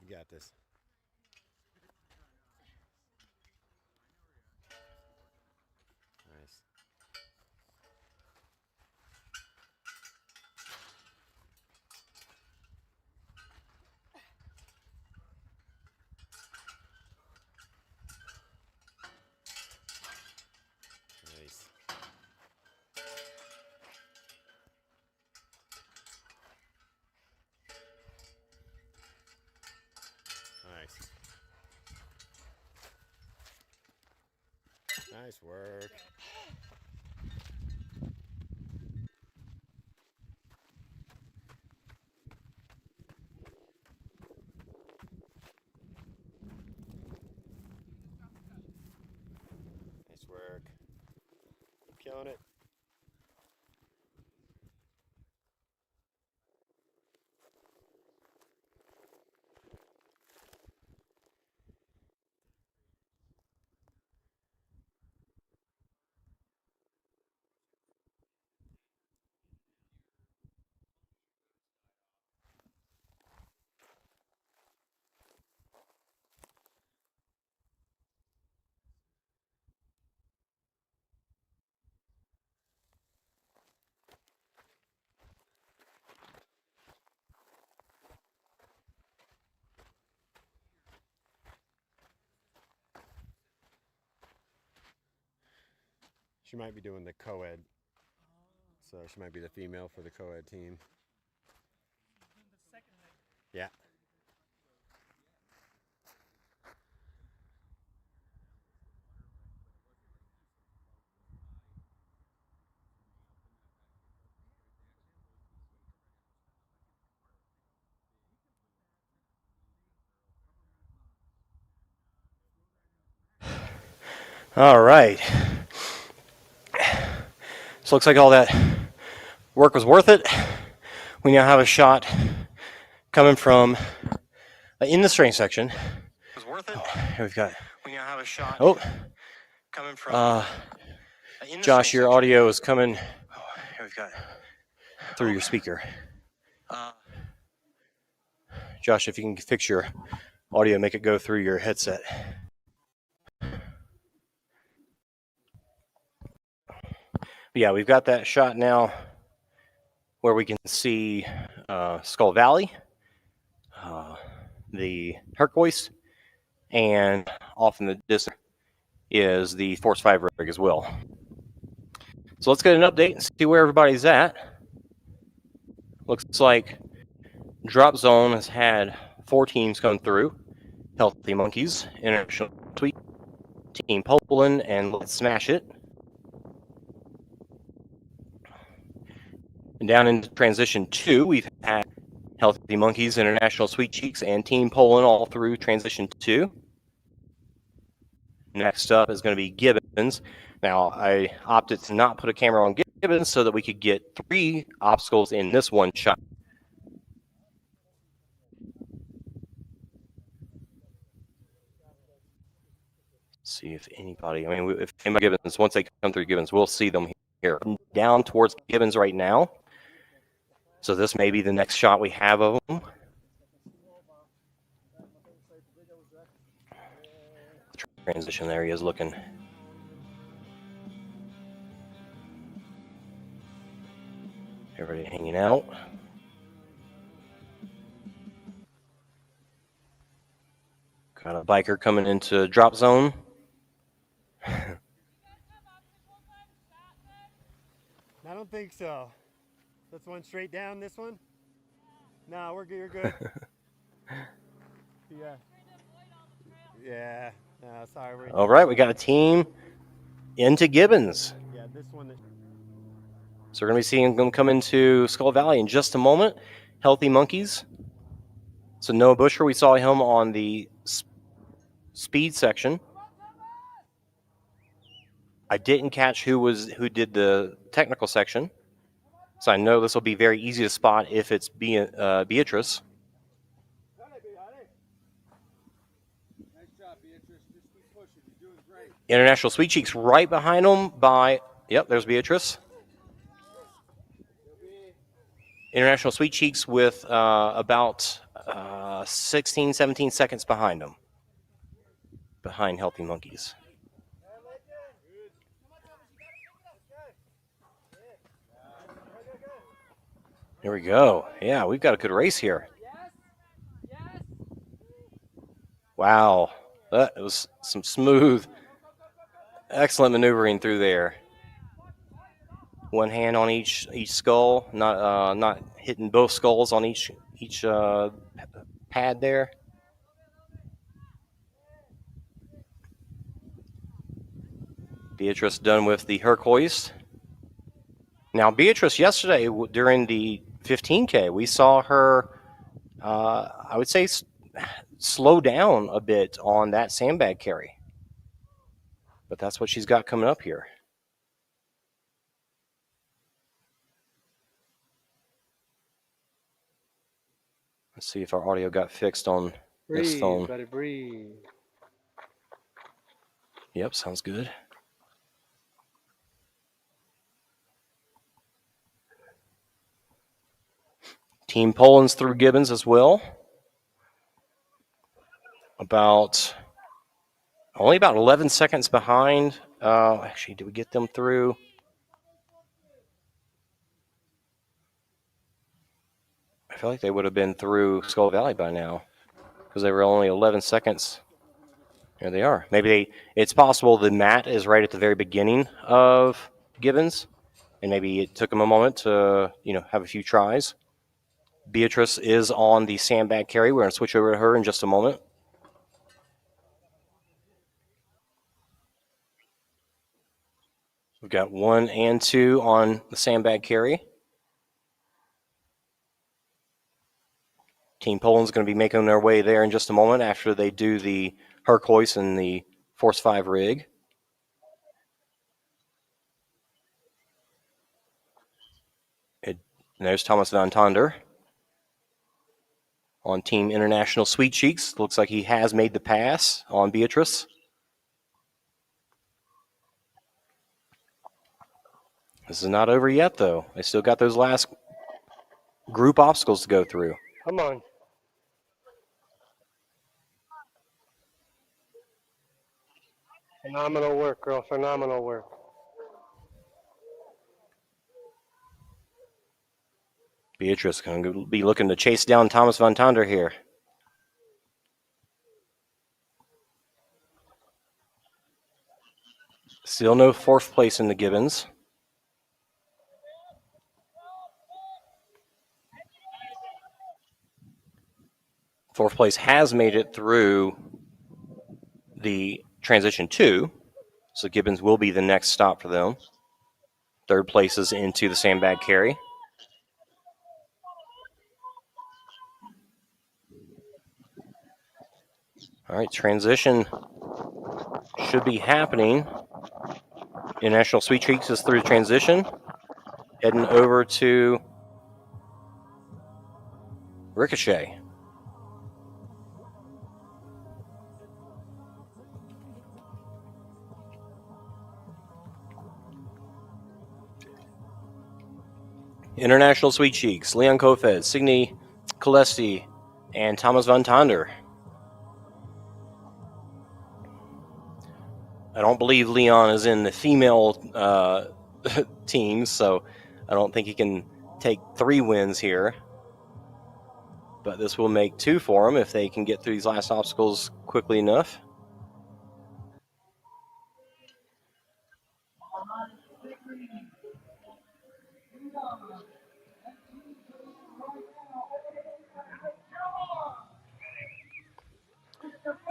You got this. Nice. Nice. Nice. Nice work. Nice work. Killing it. She might be doing the co-ed. So she might be the female for the co-ed team. Yeah. All right. So looks like all that work was worth it. We now have a shot coming from in the strength section. Was worth it. Here we've got. We now have a shot. Oh, coming from. Josh, your audio is coming. Here we've got through your speaker. Josh, if you can fix your audio, make it go through your headset. Yeah, we've got that shot now where we can see Skull Valley, the turquoise, and off in the distance is the Force 5 rig as well. So let's get an update and see where everybody's at. Looks like Drop Zone has had 4 teams come through. Healthy Monkeys, International Tweet, Team Poland, and Let's Smash It. And down into Transition 2, we've had Healthy Monkeys, International Sweet Cheeks, and Team Poland all through Transition 2. Next up is going to be Gibbons. Now, I opted to not put a camera on Gibbons so that we could get 3 obstacles in this one shot. See if anybody, if anybody Gibbons, once they come through Gibbons, we'll see them here. Down towards Gibbons right now. So this may be the next shot we have of them. The transition area is looking. Everybody hanging out. Got a biker coming into drop zone. I don't think so. That's one straight down, this one? No, we're good, you're good. Yeah. Yeah. No, sorry. All right, we got a team into Gibbons. Yeah, this one. So we're going to be seeing them come into Skull Valley in just a moment. Healthy Monkeys. So Noah Busher, we saw him on the speed section. I didn't catch who did the technical section, so I know this will be very easy to spot if it's Beatrice. International Sweet Cheeks right behind them by, yep, there's Beatrice. International Sweet Cheeks with about 16, 17 seconds behind them, behind Healthy Monkeys. Here we go. Yeah, we've got a good race here. Wow, that was some smooth, excellent maneuvering through there. One hand on each skull, not hitting both skulls on each pad there. Beatrice done with the Herc hoist. Now, Beatrice yesterday during the 15K, we saw her, I would say, slow down a bit on that sandbag carry. But that's what she's got coming up here. Let's see if our audio got fixed on this phone. Breathe, buddy, breathe. Yep, sounds good. Team Poland's through Gibbons as well. Only about 11 seconds behind. Actually, did we get them through? I feel like they would have been through Skull Valley by now because they were only 11 seconds. Here they are. Maybe it's possible the mat is right at the very beginning of Gibbons, and maybe it took them a moment to, have a few tries. Beatrice is on the sandbag carry. We're going to switch over to her in just a moment. We've got 1 and 2 on the sandbag carry. Team Poland's going to be making their way there in just a moment after they do the Herc hoist and the Force 5 rig. And there's Thomas Van Tonder on Team International Sweet Cheeks. Looks like he has made the pass on Beatrice. This is not over yet, though. They still got those last group obstacles to go through. Come on. Phenomenal work, girl. Phenomenal work. Beatrice going to be looking to chase down Thomas Van Tonder here. Still no 4th place in the Gibbons. Fourth place has made it through the transition 2, so Gibbons will be the next stop for them. 3rd place is into the sandbag carry. All right, transition should be happening. International Sweet Cheeks is through transition. Heading over to Ricochet. International Sweet Cheeks, Leon Kofed, Signe Kolesti, and Thomas Van Tonder. I don't believe Leon is in the female team, so I don't think he can take 3 wins here. But this will make 2 for him if they can get through these last obstacles quickly enough.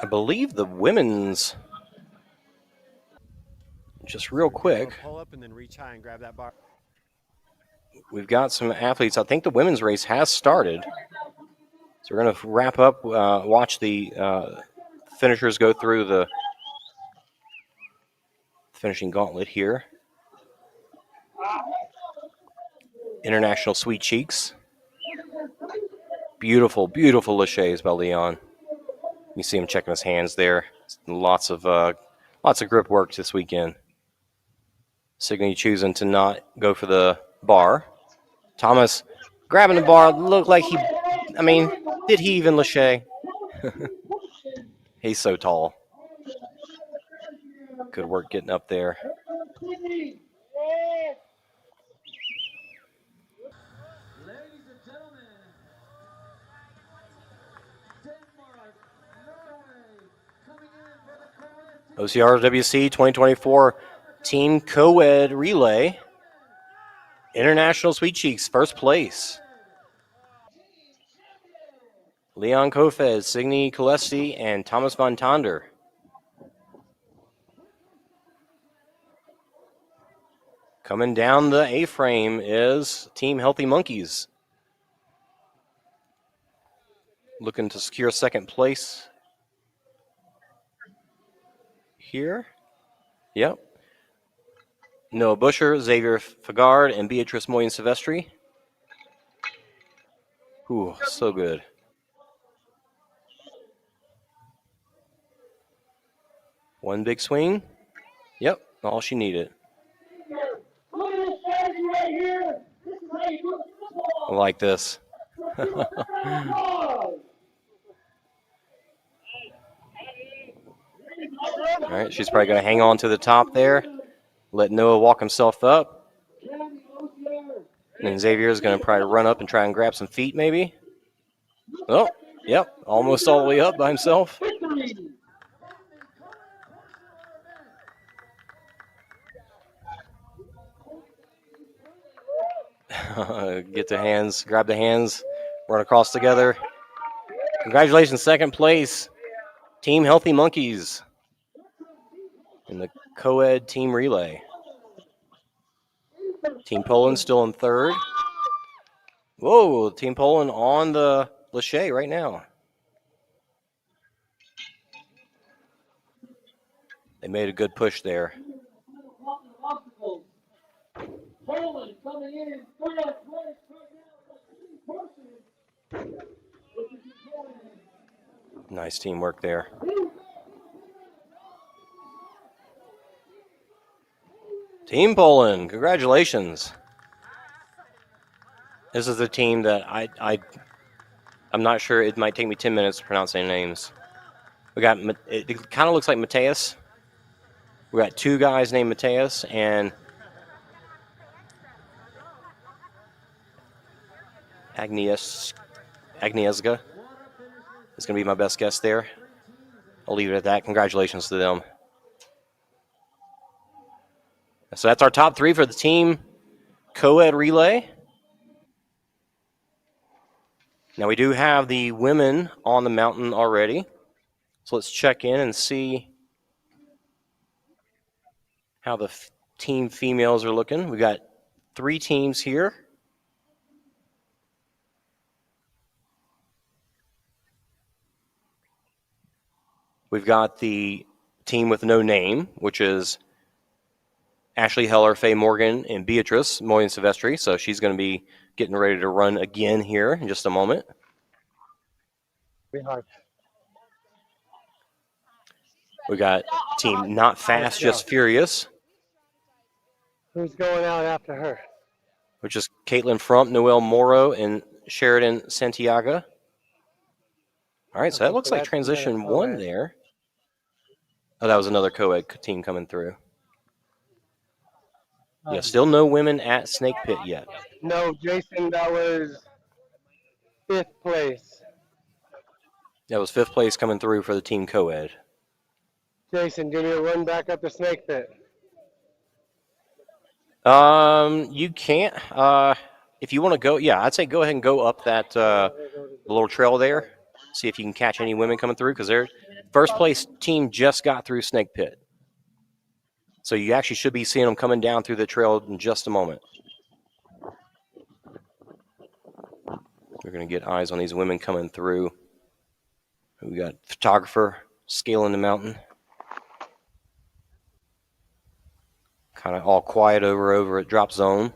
I believe the women's, just real quick, Pull up and then reach high and grab that bar. we've got some athletes. I think the women's race has started. So we're going to wrap up, watch the finishers go through the finishing gauntlet here. International Sweet Cheeks. Beautiful, beautiful laches by Leon. You see him checking his hands there. Lots of grip work this weekend. Signe choosing to not go for the bar. Thomas grabbing the bar. Looked like he, did he even lache? He's so tall. Good work getting up there. OCRWC 2024 Team Co-Ed Relay. International Sweet Cheeks, first place. Leon Kofed, Signe Kolesti, and Thomas Von Tonder. Coming down the A-frame is Team Healthy Monkeys. Looking to secure second place here. Yep. Noah Busher, Xavier Fagard, and Beatrice Moyen Silvestri. Ooh, so good. One big swing. Yep, all she needed. I like this. All right, she's probably going to hang on to the top there. Let Noah walk himself up. And then Xavier is going to probably run up and try and grab some feet maybe. Oh, yep, almost all the way up by himself. Get the hands, grab the hands, run across together. Congratulations, second place. Team Healthy Monkeys in the co-ed team relay. Team Poland still in third. Whoa, Team Poland on the lache right now. They made a good push there. Nice teamwork there. Team Poland, congratulations. This is a team that I'm not sure, it might take me 10 minutes to pronounce their names. We got, it kind of looks like Mateus. We got two guys named Mateus and Agnieszka is going to be my best guess there. I'll leave it at that. Congratulations to them. So that's our top three for the team co-ed relay. Now we do have the women on the mountain already. So let's check in and see how the team females are looking. We got three teams here. We've got the team with no name, which is Ashley Heller, Faye Morgan, and Beatrice Moyen Silvestri. So she's going to be getting ready to run again here in just a moment. We got team Not Fast, Just Furious. Who's going out after her? Which is Caitlin Frump, Noelle Morrow, and Sheridan Santiago. All right, so that looks like transition one there. Oh, that was another co-ed team coming through. Yeah, still no women at Snake Pit yet. No, Jason, that was 5th place. That was 5th place coming through for the team co-ed. Jason, do you need to run back up the Snake Pit? You can't. If you want to go, yeah, I'd say go ahead and go up that little trail there. See if you can catch any women coming through, because their first place team just got through Snake Pit. So you actually should be seeing them coming down through the trail in just a moment. We're going to get eyes on these women coming through. We got photographer scaling the mountain. Kind of all quiet over at drop zone.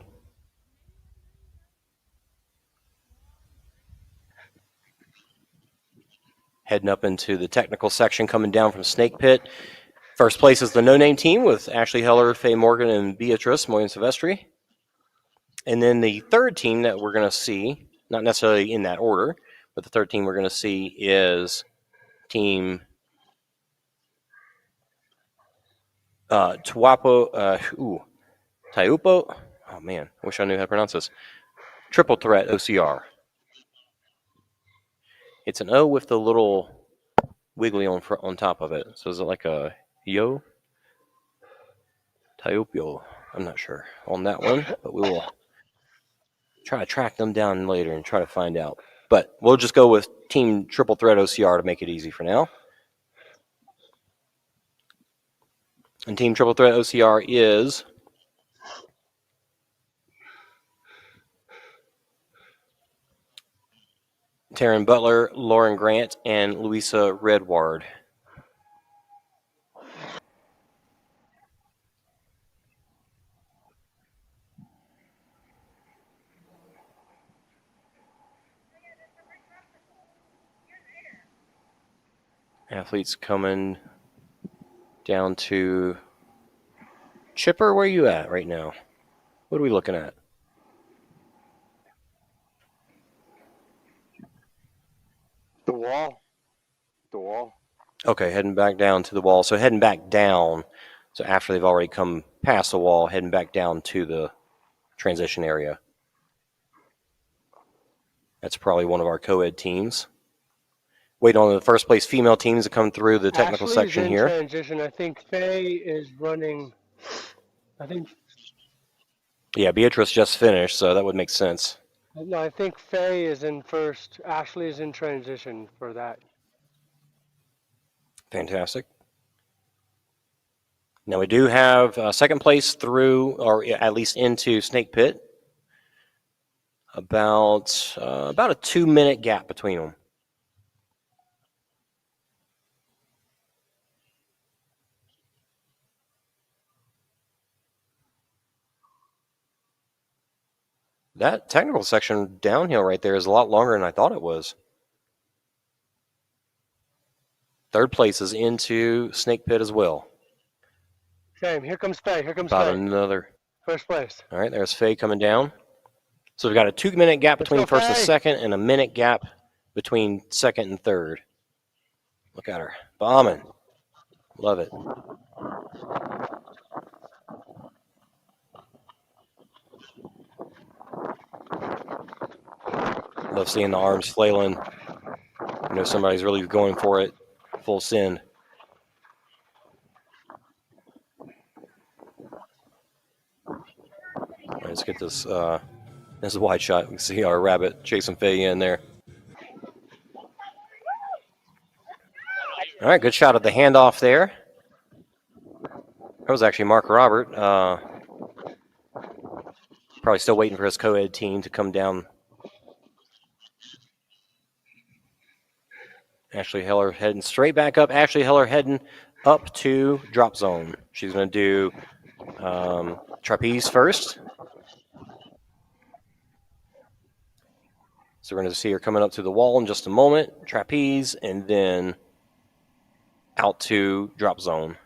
Heading up into the technical section, coming down from Snake Pit. First place is the no-name team with Ashley Heller, Faye Morgan, and Beatrice Moyen-Silvestri. And then the third team that we're going to see, not necessarily in that order, but the third team we're going to see is Team Taupo. Oh, man, I wish I knew how to pronounce this. Triple Threat OCR. It's an O with the little wiggly on top of it. So is it like a yo? Taupo. I'm not sure on that one, but we will try to track them down later and try to find out. But we'll just go with Team Triple Threat OCR to make it easy for now. And Team Triple Threat OCR is Taryn Butler, Lauren Grant, and Louisa Redward. Athletes coming down to Chipper. Where are you at right now? What are we looking at? The wall. The wall. Okay, heading back down to the wall. So heading back down. So after they've already come past the wall, heading back down to the transition area. That's probably one of our co-ed teams. Waiting on the first place female teams to come through the technical Ashley's section in here. transition. I think Faye is running. I think. Yeah, Beatrice just finished, so that would make sense. No, I think Faye is in first. Ashley is in transition for that. Fantastic. Now we do have second place through, or at least into Snake Pit. About a 2-minute gap between them. That technical section downhill right there is a lot longer than I thought it was. Third place is into Snake Pit as well. Same. Here comes Faye. Here comes About Faye. another. First place. All right, there's Faye coming down. So we've got a 2-minute gap between first and second, and a minute gap between second and third. Look at her. Bombing. Love it. Love seeing the arms flailing. You know, somebody's really going for it. Full send. All right, let's get this. This is a wide shot. We can see our rabbit chasing Faye in there. All right, good shot at the handoff there. That was actually Mark Robert. Probably still waiting for his co-ed team to come down. Ashley Heller heading straight back up. Ashley Heller heading up to drop zone. She's going to do trapeze first. So we're going to see her coming up to the wall in just a moment. Trapeze, and then out to drop zone.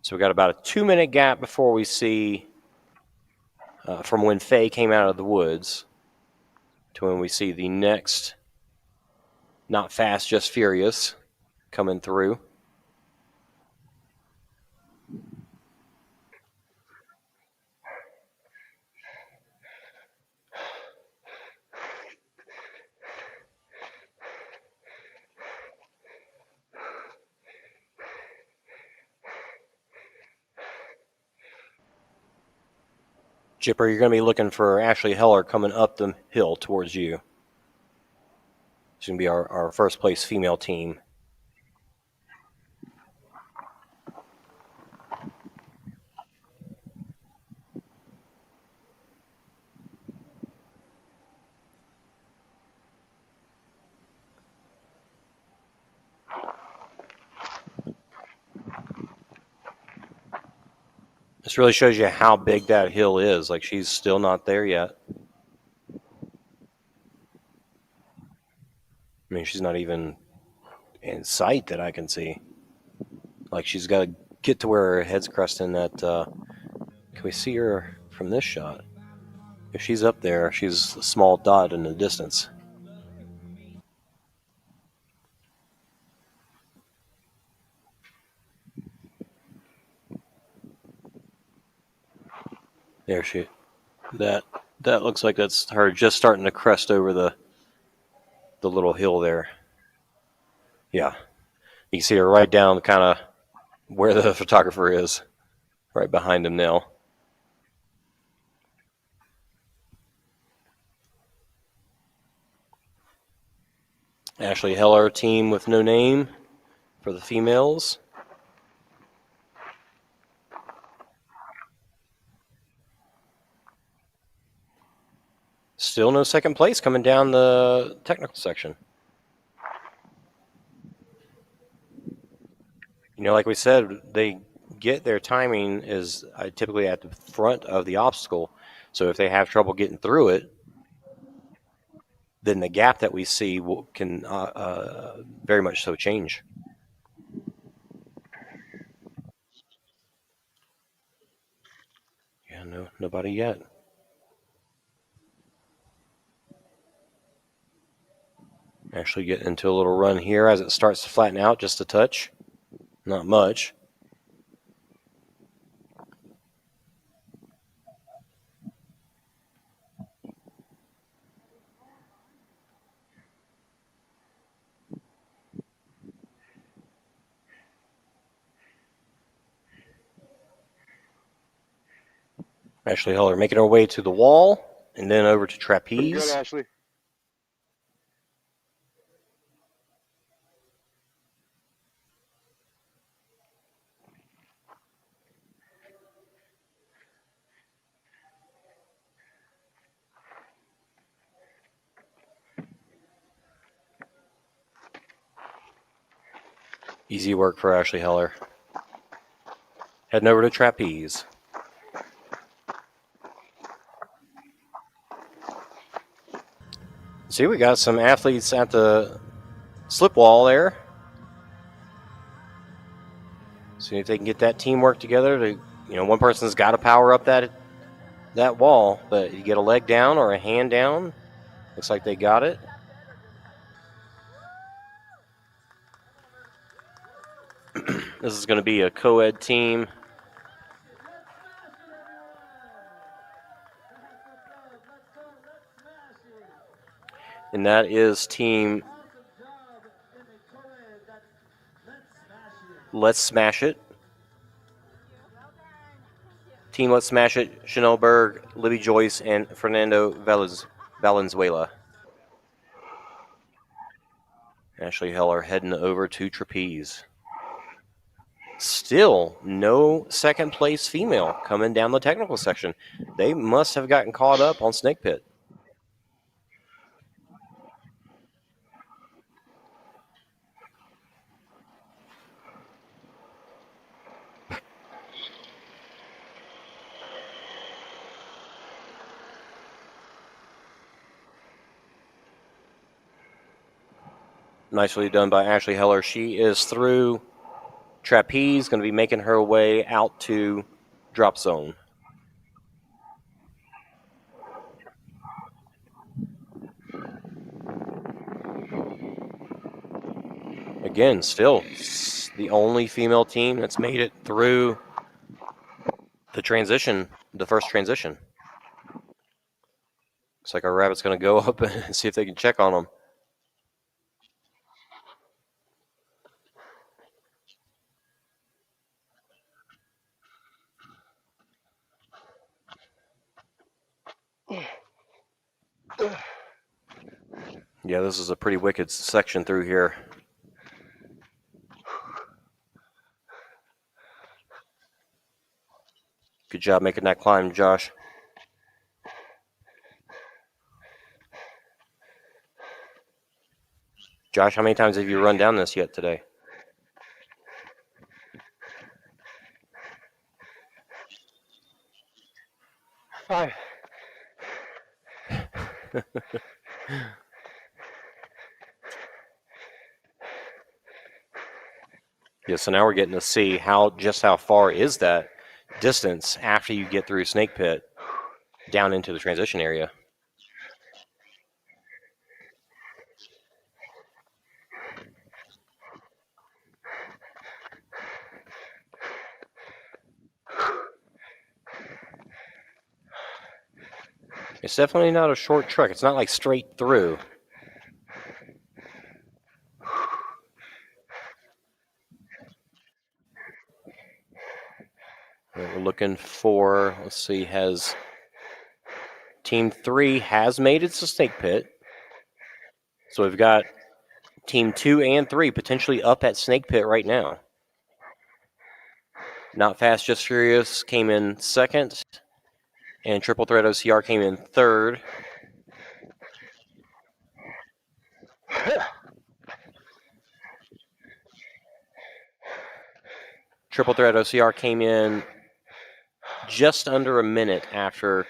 So we got about a 2-minute gap before we see from when Faye came out of the woods to when we see the next Not Fast, Just Furious coming through. Chipper, you're going to be looking for Ashley Heller coming up the hill towards you. She's going to be our first place female team. This really shows you how big that hill is. Like, she's still not there yet. I mean, she's not even in sight that I can see. Like, she's got to get to where her head's cresting that. Can we see her from this shot? If she's up there, she's a small dot in the distance. There she. That looks like that's her just starting to crest over the little hill there. Yeah, you can see her right down kind of where the photographer is, right behind him now. Ashley Heller, team with no name for the females. Still no second place coming down the technical section. You know, like we said, they get their timing is typically at the front of the obstacle. So if they have trouble getting through it, then the gap that we see can very much so change. Yeah, no, nobody yet. Actually get into a little run here as it starts to flatten out just a touch. Not much. Ashley Heller making her way to the wall and then over to Pretty good, trapeze. Ashley. Easy work for Ashley Heller. Heading over to trapeze. See, we got some athletes at the slip wall there. See if they can get that teamwork together. One person's got to power up that wall, but you get a leg down or a hand down. Looks like they got it. This is going to be a co-ed team. And that is team Let's Smash It. Team Let's Smash It, Chanel Berg, Libby Joyce, and Fernando Valenzuela. Ashley Heller heading over to trapeze. Still no second place female coming down the technical section. They must have gotten caught up on Snake Pit. Nicely done by Ashley Heller. She is through trapeze, going to be making her way out to drop zone. Again, still the only female team that's made it through the transition, the first transition. Looks like our rabbit's going to go up and see if they can check on them. Yeah, this is a pretty wicked section through here. Good job making that climb, Josh. Josh, how many times have you run down this yet today? 5. Yeah, so now we're getting to see just how far is that distance after you get through Snake Pit down into the transition area. It's definitely not a short trek. It's not like straight through. We're looking for, let's see, has Team 3 has made it to Snake Pit. So we've got Team 2 and 3 potentially up at Snake Pit right now. Not Fast, Just Furious came in second, and Triple Threat OCR came in third. Triple Threat OCR came in just under a minute after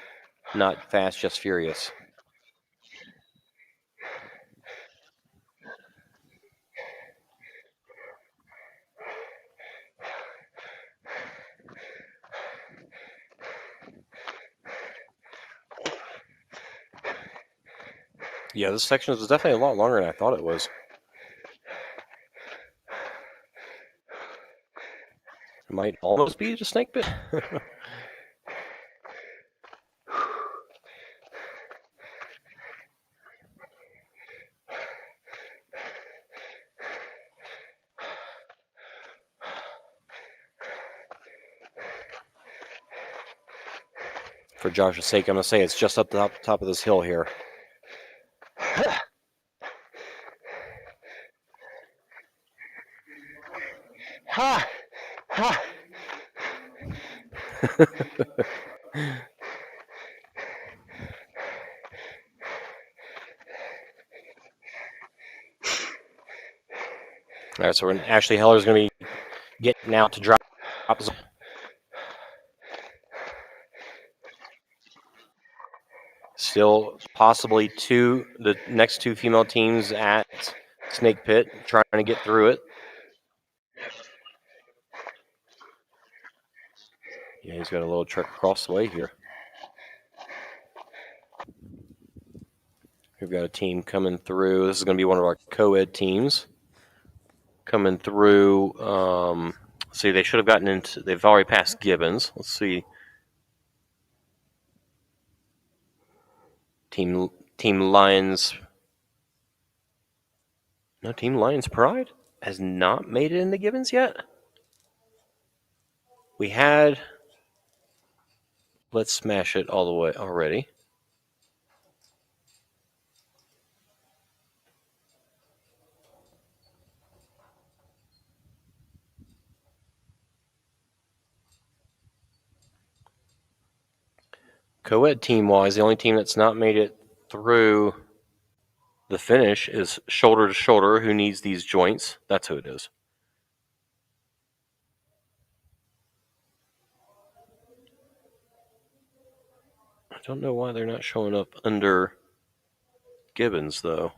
Not Fast, Just Furious. Yeah, this section is definitely a lot longer than I thought it was. It might almost be just Snake Pit. For Josh's sake, I'm going to say it's just up the top of this hill here. Ha! Ha! All right, so Ashley Heller's going to be getting out to drop. Still possibly the next two female teams at Snake Pit trying to get through it. Yeah, he's got a little trek across the way here. We've got a team coming through. This is going to be one of our co-ed teams coming through. Let's see, they should have gotten into. They've already passed Gibbons. Let's see. Team Lions. No, Team Lions Pride has not made it into Gibbons yet. We had. Let's smash it all the way already. Co-ed team-wise, the only team that's not made it through the finish is Shoulder to Shoulder, who needs these joints. That's who it is. I don't know why they're not showing up under Gibbons, though.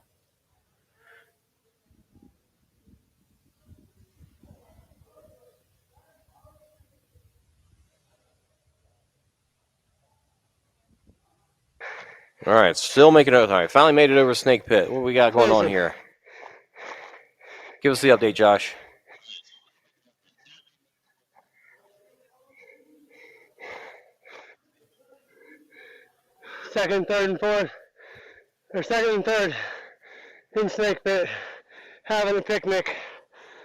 All right, still making it. All right, finally made it over Snake Pit. What we got going on here? Give us the update, Josh. Second, third, and fourth. Or second and third in Snake Pit, having a picnic,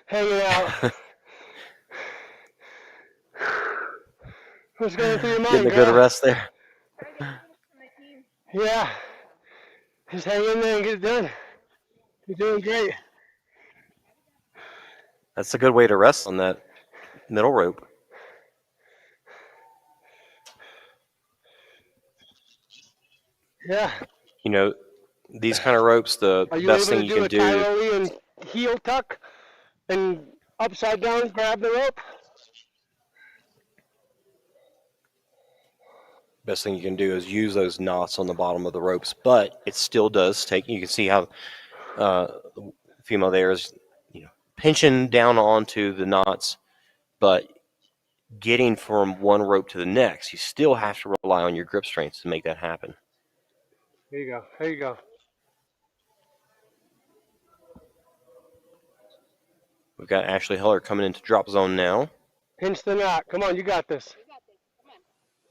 hanging out. What's going through your mind, Getting a good rest there. Yeah. Just hang in there and get it done. You're doing great. That's a good way to rest on that middle rope. Yeah. You know, these kind of ropes, the best thing you can do. Are you able to do a Tyrolean heel tuck and upside down grab the rope? best thing you can do is use those knots on the bottom of the ropes, but it still does take. You can see how the female there is, pinching down onto the knots, but getting from one rope to the next, you still have to rely on your grip strength to make that happen. Here you go. Here you go. We've got Ashley Heller coming into drop zone now. Pinch the knot. Come on, you got this.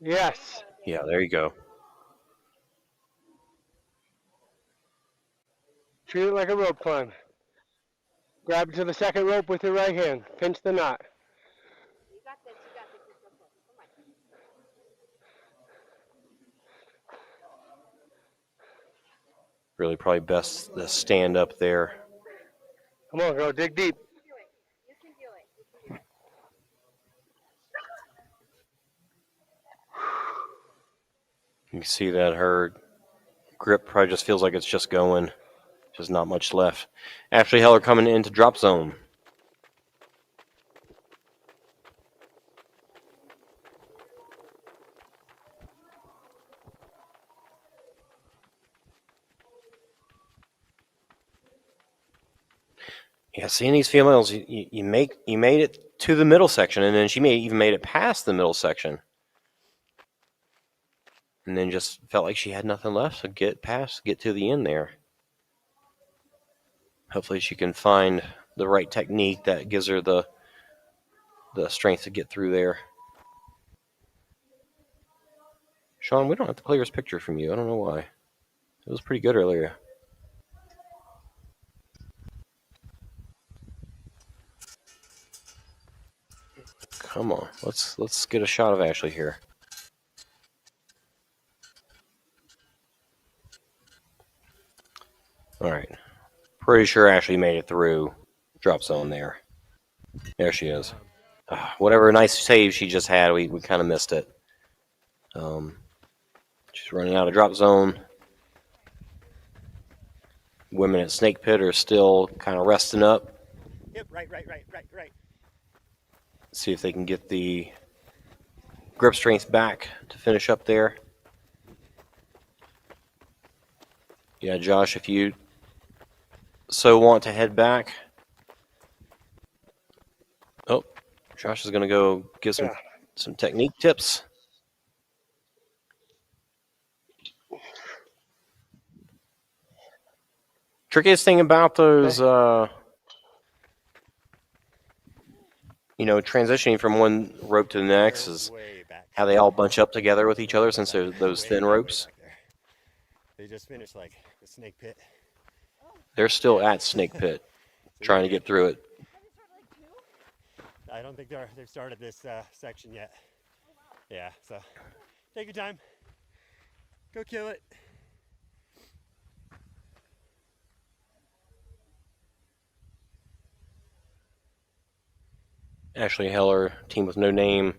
Yes. Yeah, there you go. Treat it like a rope climb. Grab to the second rope with your right hand. Pinch the knot. Really probably best to stand up there. Come on, girl. Dig deep. You can see that her grip probably just feels like it's just going. Just not much left. Ashley Heller coming into drop zone. Yeah, seeing these females, you made it to the middle section, and then she even made it past the middle section, and then just felt like she had nothing left to get to the end there. Hopefully, she can find the right technique that gives her the strength to get through there. Sean, we don't have the clearest picture from you. I don't know why. It was pretty good earlier. Come on, let's get a shot of Ashley here. All right, pretty sure Ashley made it through drop zone there. There she is. Whatever nice save she just had, we kind of missed it. She's running out of drop zone. Women at Snake Pit are still kind of resting up. Yep, right. See if they can get the grip strength back to finish up there. Yeah, Josh, if you so want to head back. Oh, Josh is going to go give some technique tips. Trickiest thing about those, transitioning from one rope to the next is how they all bunch up together with each other since they're those thin ropes. They just finished like the Snake Pit. They're still at Snake Pit, trying to get through it. I don't think they've started this section yet. Yeah, so take your time. Go kill it. Ashley Heller, team with no name,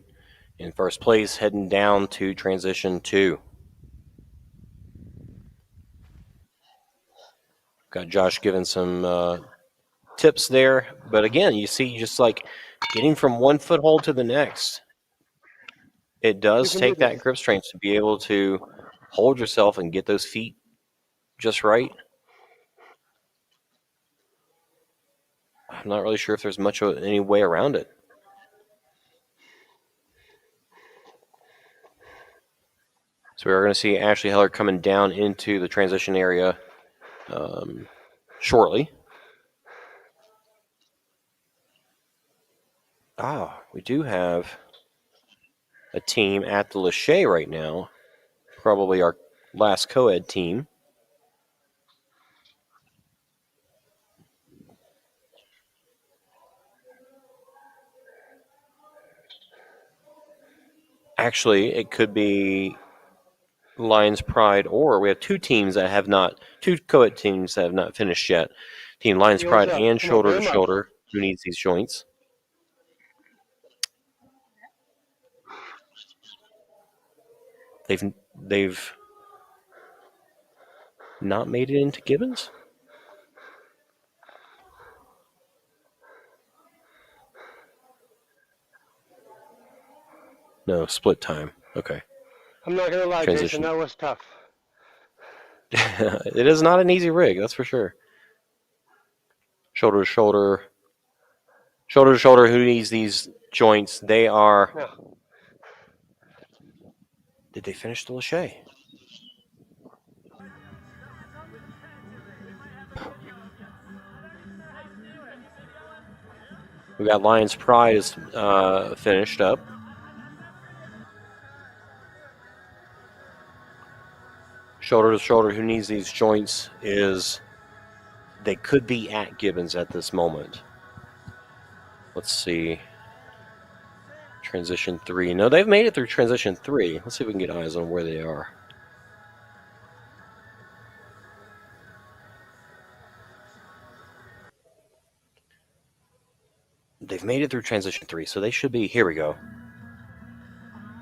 in first place, heading down to transition 2. Got Josh giving some tips there, but again, you see just like getting from one foothold to the next. It does take that grip strength to be able to hold yourself and get those feet just right. I'm not really sure if there's much of any way around it. So we're going to see Ashley Heller coming down into the transition area shortly. We do have a team at the Lachey right now. Probably our last co-ed team. Actually, it could be Lions Pride, or we have two co-ed teams that have not finished yet. Team Lions Pride and Shoulder to Shoulder, who needs these joints. They've not made it into Gibbons? No, split time. Okay. I'm not gonna lie, Jason, Transition. that was tough. It is not an easy rig, that's for sure. Shoulder to shoulder. Shoulder to shoulder, who needs these joints? They are... No. Did they finish the Lachey? We got Lions Pride is finished up. Shoulder to shoulder, who needs these joints is... They could be at Gibbons at this moment. Let's see. Transition 3. No, they've made it through Transition 3. Let's see if we can get eyes on where they are. They've made it through Transition 3, so they should be... Here we go.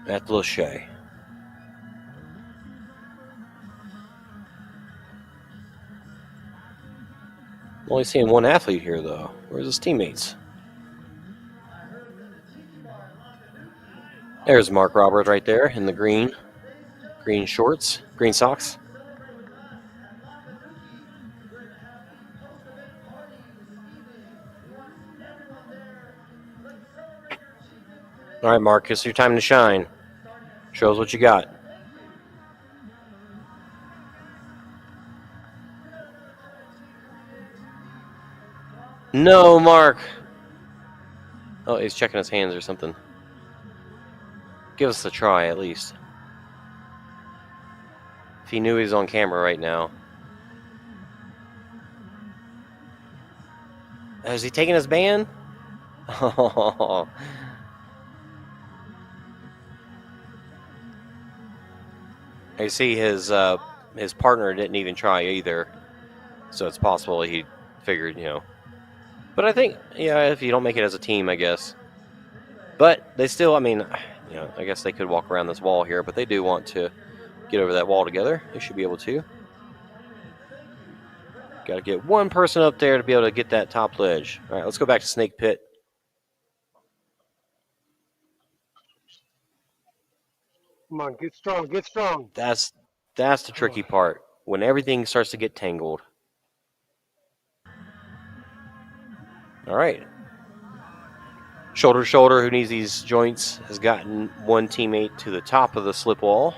At the Lachey. I'm only seeing one athlete here, though. Where's his teammates? There's Mark Roberts right there in the green shorts, green socks. All right, Marcus, your time to shine. Show us what you got. No, Mark. Oh, he's checking his hands or something. Give us a try, at least. If he knew he was on camera right now. Is he taking his band? Oh. I see his partner didn't even try either. So it's possible he figured, But I think, if you don't make it as a team, I guess. But they still, I guess they could walk around this wall here, but they do want to get over that wall together. They should be able to. Got to get one person up there to be able to get that top ledge. All right, let's go back to Snake Pit. Come on, get strong, get strong. That's the tricky part, when everything starts to get tangled. All right. Shoulder to shoulder, who needs these joints, has gotten one teammate to the top of the slip wall.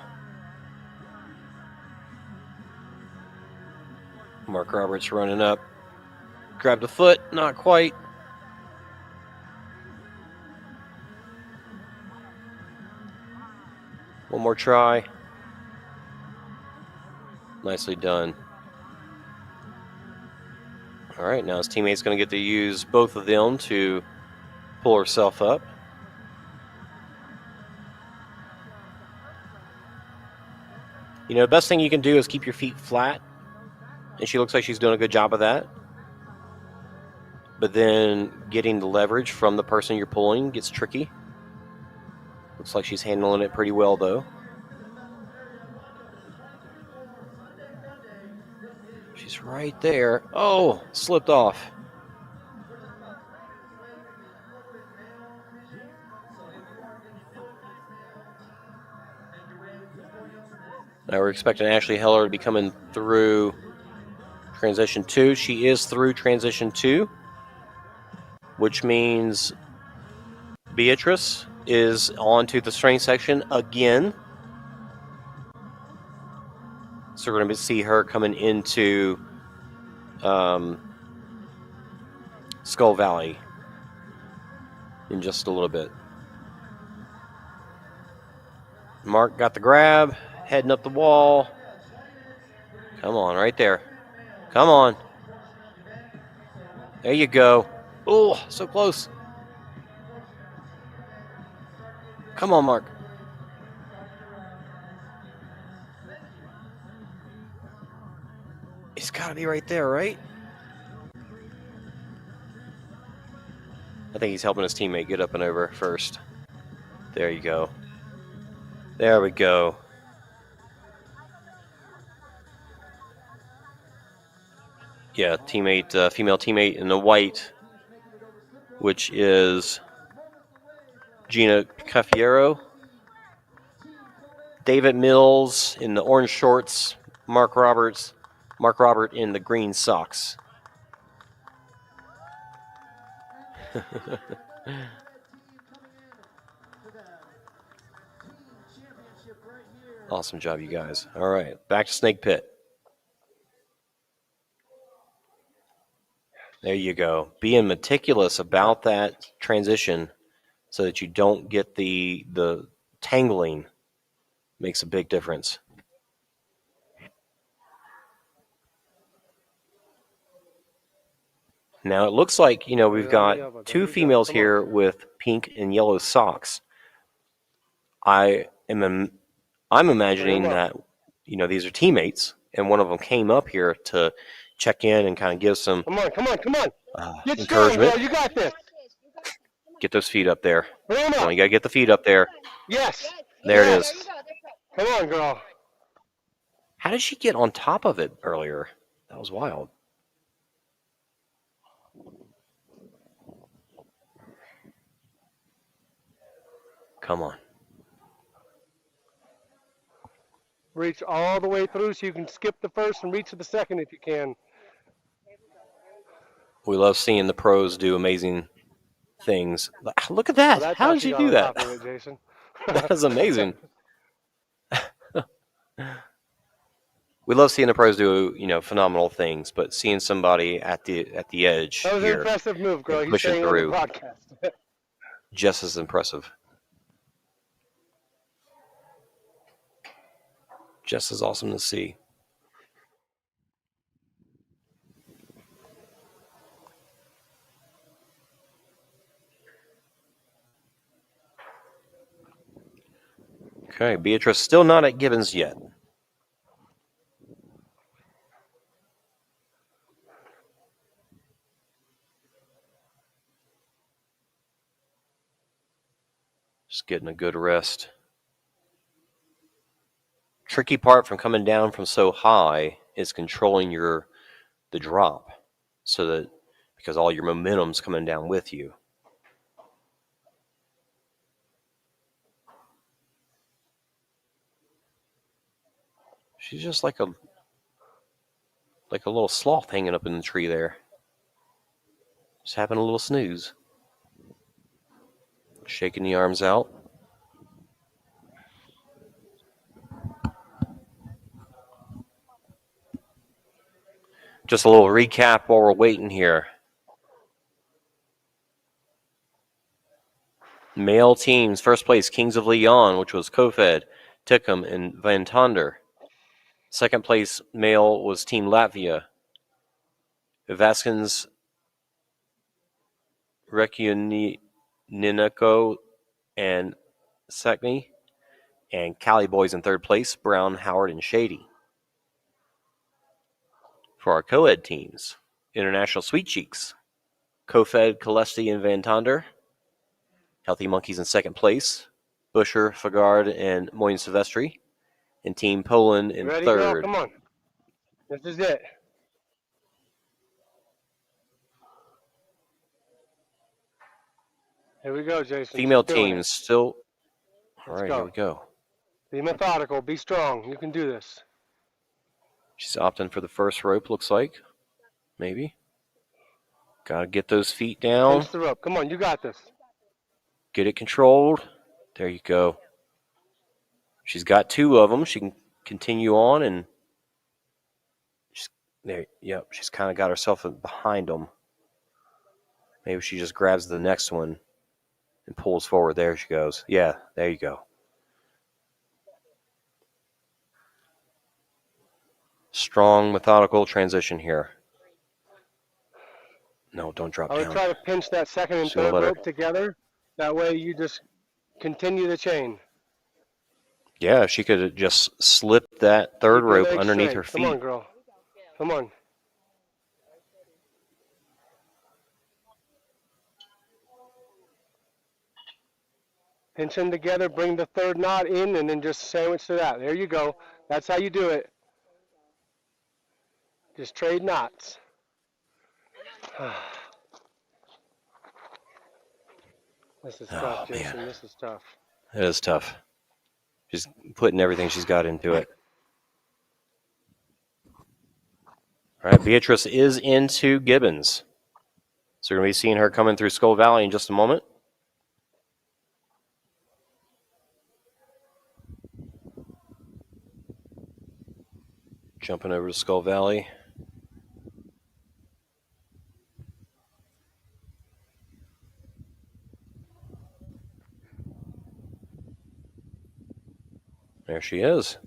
Mark Roberts running up. Grabbed a foot, not quite. One more try. Nicely done. All right, now his teammate's going to get to use both of them to pull herself up. The best thing you can do is keep your feet flat. And she looks like she's doing a good job of that. But then getting the leverage from the person you're pulling gets tricky. Looks like she's handling it pretty well, though. She's right there. Oh, slipped off. Now we're expecting Ashley Heller to be coming through Transition 2. She is through Transition 2, which means Beatrice is on to the strength section again. So we're going to see her coming into Skull Valley in just a little bit. Mark got the grab, heading up the wall. Come on, right there. Come on. There you go. Oh, so close. Come on, Mark. It's got to be right there, right? I think he's helping his teammate get up and over first. There you go. There we go. Yeah, teammate, female teammate in the white, which is Gina Caffiero. David Mills in the orange shorts, Mark Robert in the green socks. Awesome job, you guys. All right, back to Snake Pit. There you go. Being meticulous about that transition so that you don't get the tangling makes a big difference. Now it looks like, we've got two females here with pink and yellow socks. I'm imagining that, these are teammates, and one of them came up here to check in and kind of give some Come on. Get strong, encouragement. girl. You got this. Get those feet up there. Bring 'em Come on, up. you gotta get the feet up there. Yes. There it Yes. is. Come on, girl. How did she get on top of it earlier? That was wild. Come on. Reach all the way through so you can skip the first and reach to the second if you can. We love seeing the pros do amazing things. Look at that. Well, that's How did she you got do on that? top of it, Jason. That is amazing. We love seeing the pros do, phenomenal things, but seeing somebody at the edge That was an here impressive move, girl. and He's pushing saying on the through, broadcast. just as impressive. Just as awesome to see. Okay, Beatrice still not at Gibbons yet. Just getting a good rest. Tricky part from coming down from so high is controlling the drop, so that because all your momentum's coming down with you. She's just like a little sloth hanging up in the tree there. Just having a little snooze. Shaking the arms out. Just a little recap while we're waiting here. Male teams, first place, Kings of Leon, which was Kofed, Tikkum, and Van Tonder. Second place male was Team Latvia. Vaskins, Reykjaniko, and Sekni. And Cali boys in third place, Brown, Howard, and Shady. For our co-ed teams, International Sweet Cheeks, Kofed, Kalesti, and Van Tonder. Healthy Monkeys in second place, Busher, Fagard, and Moyen Silvestri. And Team Poland in Ready, third. girl? Come on. This is it. Here we go, Jason. Female She's doing teams it. still. All Let's right, go. here we go. Be methodical. Be strong. You can do this. She's opting for the first rope, looks like. Maybe. Got to get those feet down. Pinch the rope. Come on. You got this. Get it controlled. There you go. She's got two of them. She can continue on and there. Yep, she's kind of got herself behind them. Maybe she just grabs the next one and pulls forward. There she goes. Yeah, there you go. Strong, methodical transition here. No, don't drop I would down. try to pinch that second and third rope together. That way you just continue the chain. Yeah, if she could have just slipped that third Keep your rope legs underneath straight. her feet. Come on, girl. Come on. Pinch them together, bring the third knot in, and then just sandwich to that. There you go. That's how you do it. Just trade knots. This is tough, Jason. Man. This is tough. It is tough. She's putting everything she's got into it. All right, Beatrice is into Gibbons. So we're going to be seeing her coming through Skull Valley in just a moment. Jumping over to Skull Valley. There she is.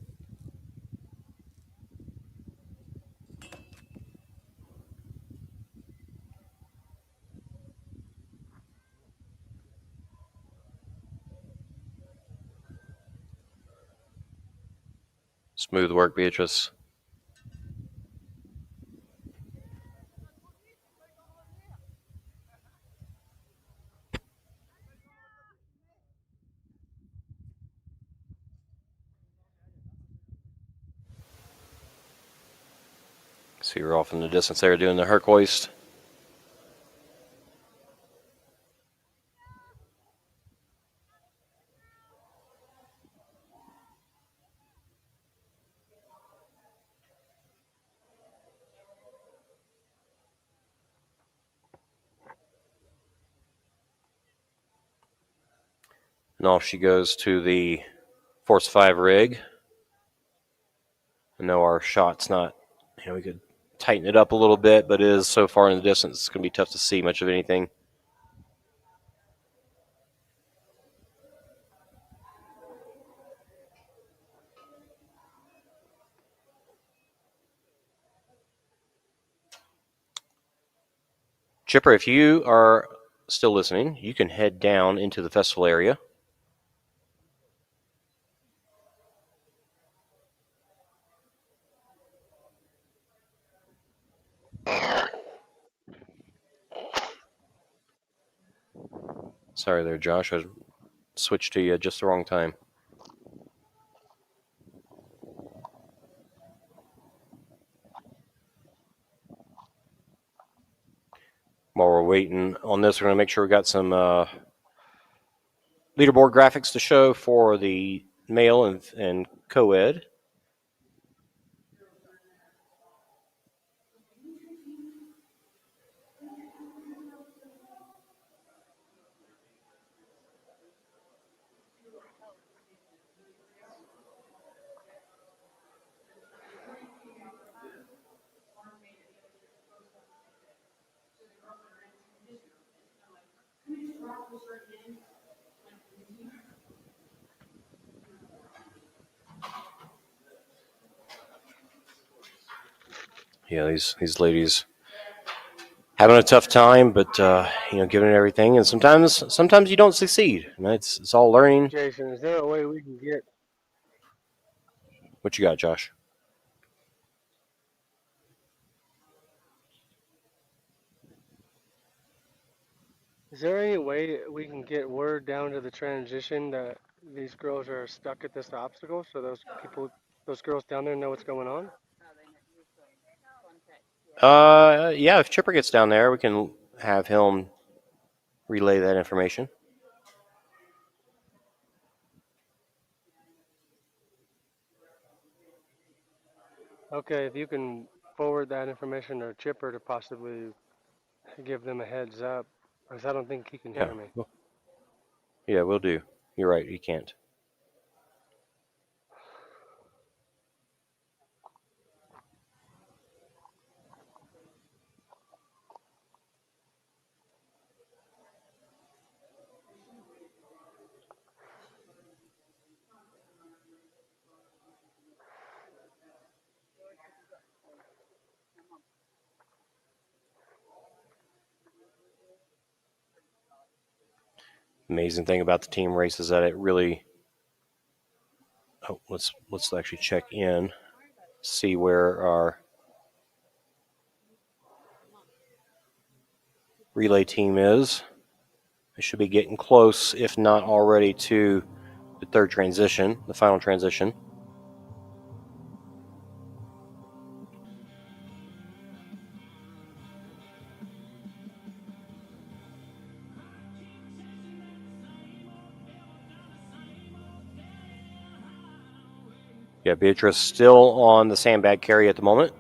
Smooth work, Beatrice. See her off in the distance there doing the Herc hoist. And off she goes to the Force 5 rig. I know our shot's not, we could tighten it up a little bit, but it is so far in the distance, it's going to be tough to see much of anything. Chipper, if you are still listening, you can head down into the festival area. Sorry there, Josh. I switched to you at just the wrong time. While we're waiting on this, we're going to make sure we got some leaderboard graphics to show for the male and co-ed. Yeah, these ladies having a tough time, but giving it everything, and sometimes you don't succeed. And it's all learning. Jason, is there a way we can get? What you got, Josh? Is there any way we can get word down to the transition that these girls are stuck at this obstacle, so those girls down there know what's going on? Yeah, if Chipper gets down there, we can have him relay that information. Okay, if you can forward that information to Chipper to possibly give them a heads up, because I don't think he can hear me. Yeah, we'll do. You're right, he can't. Amazing thing about the team race is that it really. Oh, let's actually check in, see where our relay team is. They should be getting close, if not already, to the third transition, the final transition. Yeah, Beatrice still on the sandbag carry at the moment.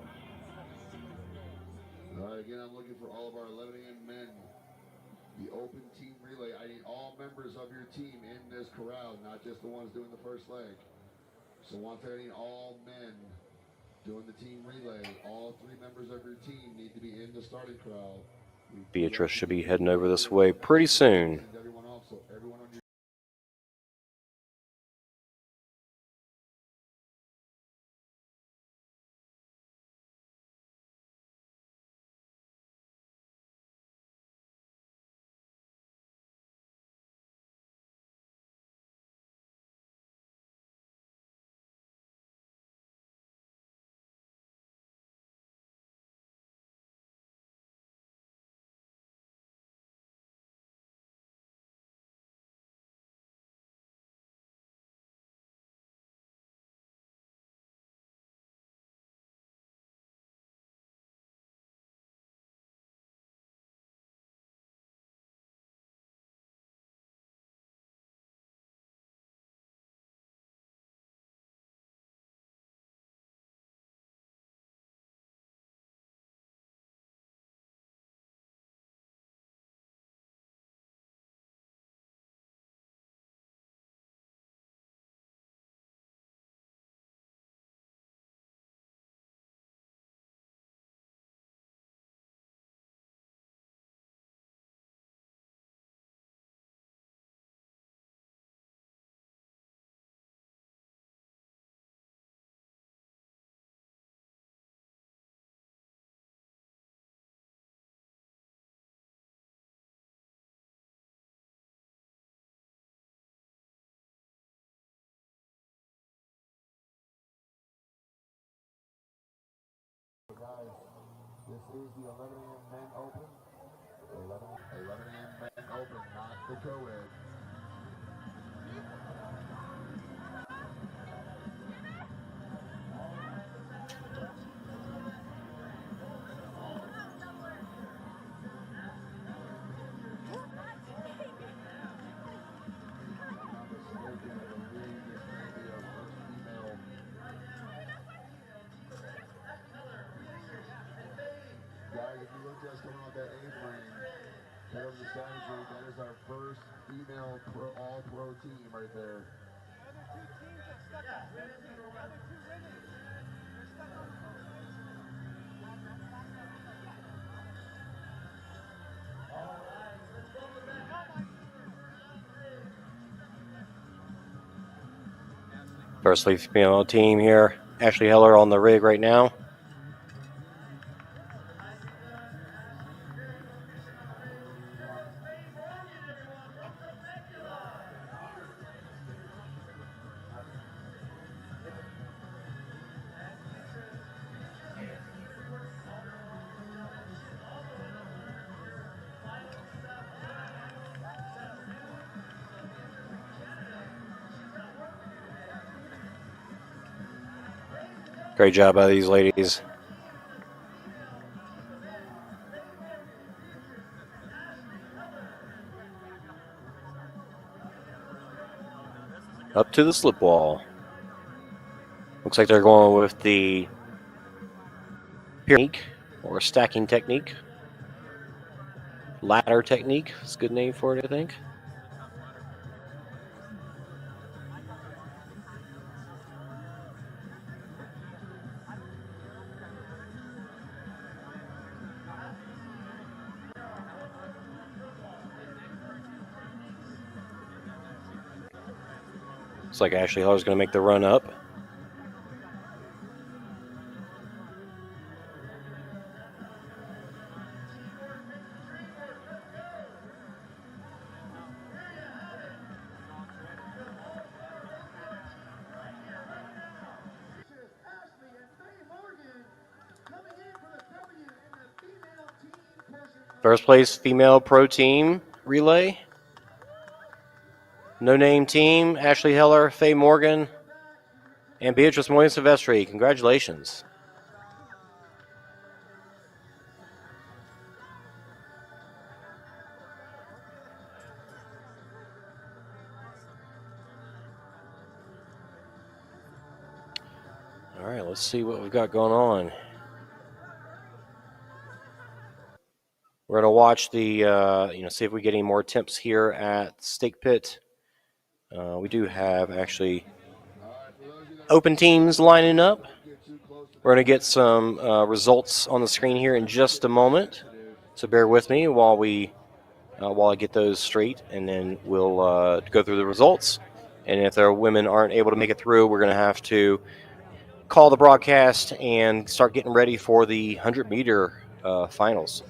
All right, again, I'm looking for all of our 11 a.m. men. The open team relay. I need all members of your team in this corral, not just the ones doing the first leg. So once I need all men doing the team relay, all 3 members of your team need to be in the starting corral. Beatrice should be heading over this way pretty soon. Everyone off, so everyone on your This is the 11 a.m. men open. 11 a.m. men open, not the co-ed. Guys, if you look just coming off that A-frame, head over to Savage, that is our first female all-pro team right there. First female team here. Ashley Heller on the rig right now. Great job by these ladies. Up to the slip wall. Looks like they're going with the technique or stacking technique. Ladder technique is a good name for it, I think. Looks like Ashley Heller's going to make the run up. First place female pro team relay. No name team, Ashley Heller, Faye Morgan, and Beatrice Moyen Silvestri. Congratulations. let's see what we've got going on. We're gonna watch the, see if we get any more attempts here at Stake Pit. We do have actually open teams lining up. We're gonna get some results on the screen here in just a moment, so bear with me while I get those straight, and then we'll go through the results. And if our women aren't able to make it through, we're gonna have to call the broadcast and start getting ready for the 100-meter finals.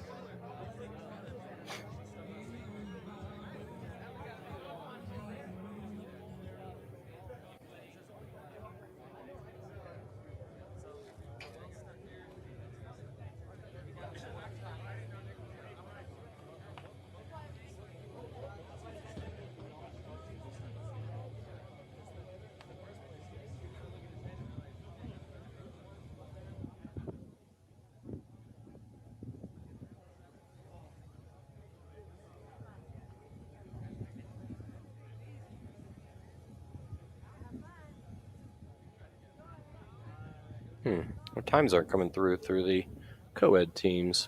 Our times aren't coming through the co-ed teams.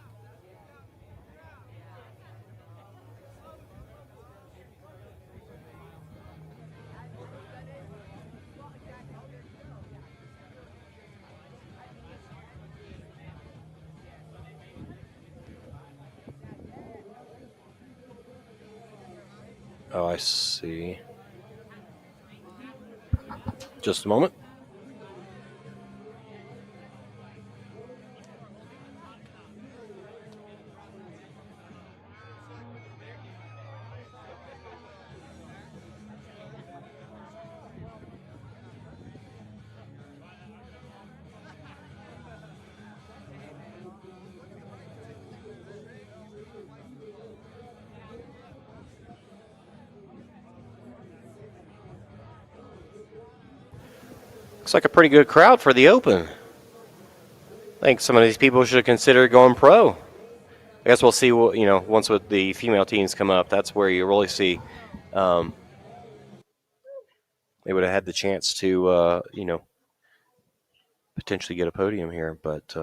Oh, I see. Just a moment. Looks like a pretty good crowd for the Open. I think some of these people should consider going pro. I guess we'll see what, once with the female teams come up, that's where you really see they would have had the chance to, potentially get a podium here, but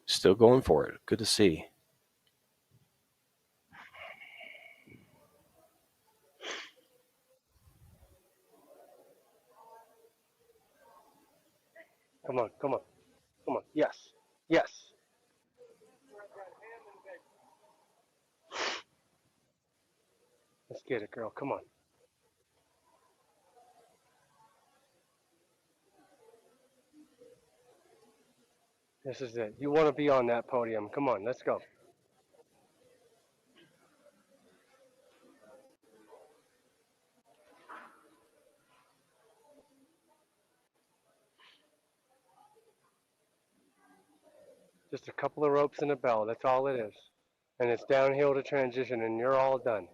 still going for it. Good to see. Come on, come on, come on. Yes, yes. Let's get it, girl. Come on. This is it. You want to be on that podium. Come on, let's go. Just a couple of ropes and a bell. That's all it is. And it's downhill to transition, and you're all done.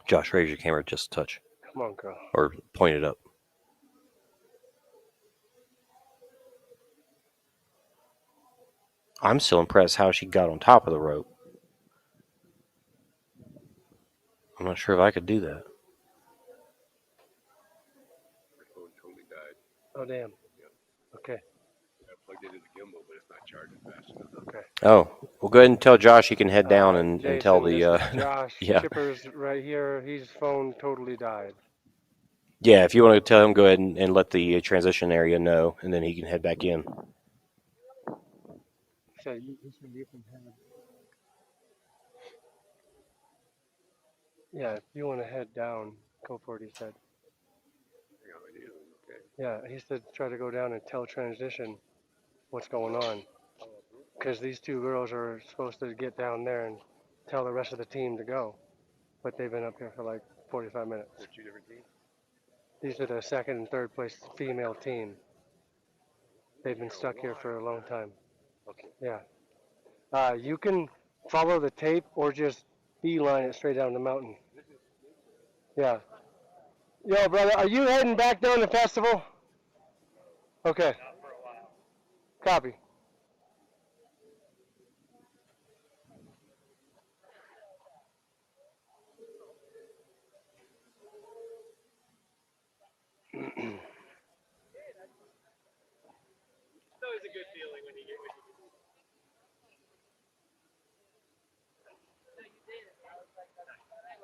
Josh, raise your camera just a touch. Come on, girl. Or point it up. I'm still impressed how she got on top of the rope. I'm not sure if I could do that. My phone totally died. Oh, damn. Okay. I plugged it into the gimbal, but it's not charging fast enough. Okay. Oh, well, go ahead and tell Josh he can head down and Jason, tell the. this is Josh. Yeah. Chipper's right here. His phone totally died. Yeah, if you want to tell him, go ahead and let the transition area know, and then he can head back in. So you can head. Yeah, if you want to head down, go for it, he said. Okay. Yeah, he said try to go down and tell transition what's going on. Because these two girls are supposed to get down there and tell the rest of the team to go. But they've been up here for like 45 minutes. They're two different teams. These are the second and third place female team. They've been stuck here for a long time. Okay. Yeah. You can follow the tape or just beeline it straight down the mountain. Yeah. Yo, brother, are you heading back down the festival? Okay. Copy.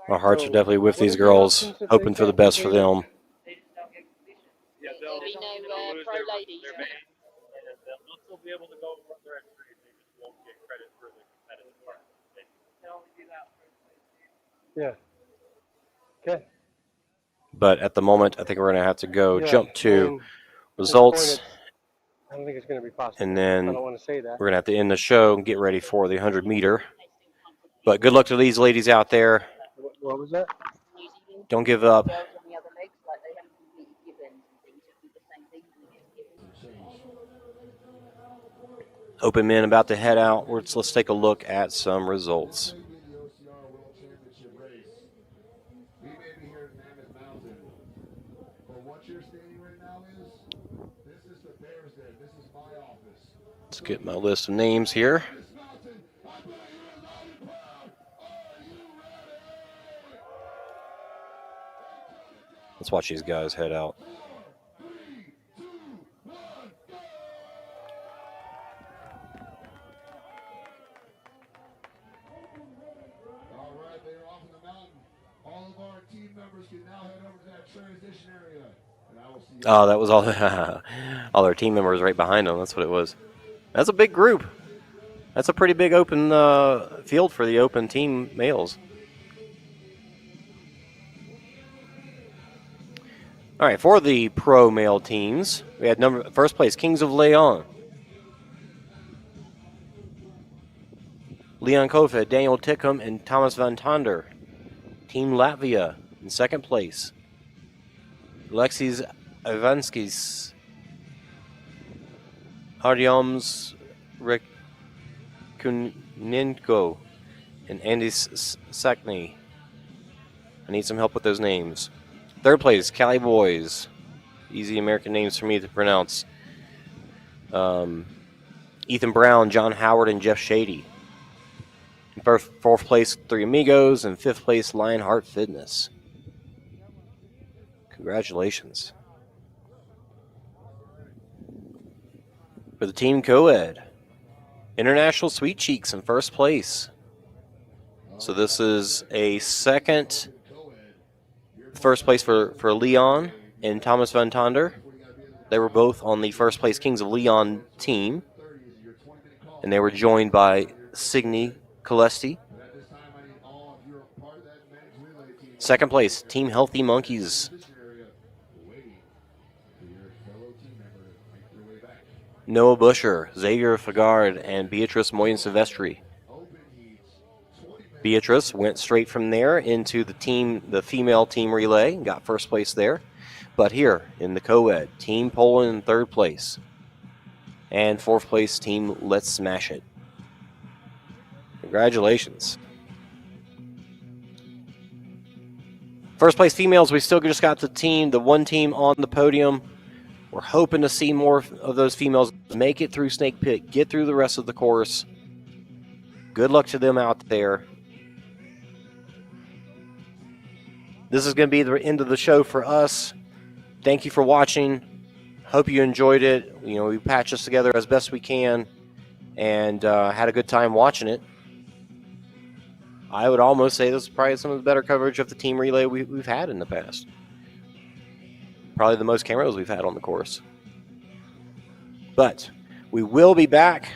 Our hearts are definitely with these girls, hoping for the best for them. Yeah, they'll be no pro ladies. They'll still be able to go for their entry. They just won't get credit for the competitive part. They only do that. Yeah. Okay. But at the moment, I think we're going to have to go Yeah, jump I to mean, results, I don't think it's going to be possible. and I then don't want to say that. we're going to have to end the show and get ready for the 100-meter. But good luck to these ladies out there. What was that? New Zealand Don't give up. girls on the other legs, like they haven't completely given things. It'll be the same thing. Open men about to head out. Let's take a look at some results. This may be the OCR World Championship race. We may be here in Mammoth Mountain, but what you're stating right now is, this is the Bears Den. This is my office. Let's get my list of names here. This mountain, I bet you're loud and proud. Are you ready? Let's watch these guys head out. 4, 3, 2, 1, go! All right, they are off in the mountain. All of our team members can now head over to that transition area. And I will see you. Oh, that was all their team members right behind them. That's what it was. That's a big group. That's a pretty big open field for the open team males. All right, for the pro male teams, we had first place, Kings of Leon. Leon Kofed, Daniel Tickham, and Thomas Van Tonder. Team Latvia in second place. Alexis Ivanskis, Artyoms Rekunenko, and Andy Sakny. I need some help with those names. Third place, Cali Boys. Easy American names for me to pronounce. Ethan Brown, John Howard, and Jeff Shady. In fourth place, Three Amigos, and fifth place, Lionheart Fitness. Congratulations. For the team co-ed, International Sweet Cheeks in first place. So this is a first place for Leon and Thomas Van Tonder. They were both on the first place Kings of Leon team. And they were joined by Signe Calesti. Second place, Team Healthy Monkeys. Noah Busher, Xavier Fagard, and Beatrice Moyen Silvestri. Beatrice went straight from there into the female team relay and got first place there. But here in the co-ed, Team Poland in third place. And fourth place, Team Let's Smash It. Congratulations. First place females, we still just got the one team on the podium. We're hoping to see more of those females make it through Snake Pit, get through the rest of the course. Good luck to them out there. This is going to be the end of the show for us. Thank you for watching. Hope you enjoyed it. We patched this together as best we can and had a good time watching it. I would almost say this is probably some of the better coverage of the team relay we've had in the past. Probably the most cameras we've had on the course. But we will be back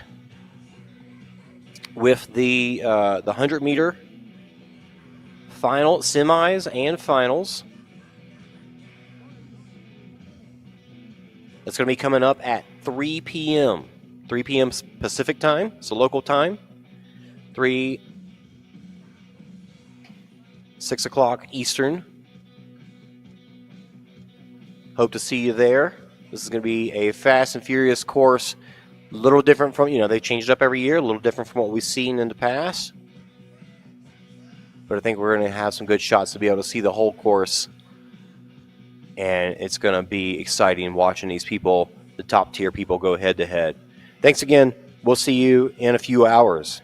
with the 100-meter final semis and finals. That's going to be coming up at 3 p.m. 3 p.m. Pacific time, so local time. 3 6 o'clock Eastern. Hope to see you there. This is going to be a fast and furious course. A little different from, they change it up every year, a little different from what we've seen in the past. But I think we're going to have some good shots to be able to see the whole course. And it's going to be exciting watching these people, the top tier people, go head to head. Thanks again. We'll see you in a few hours.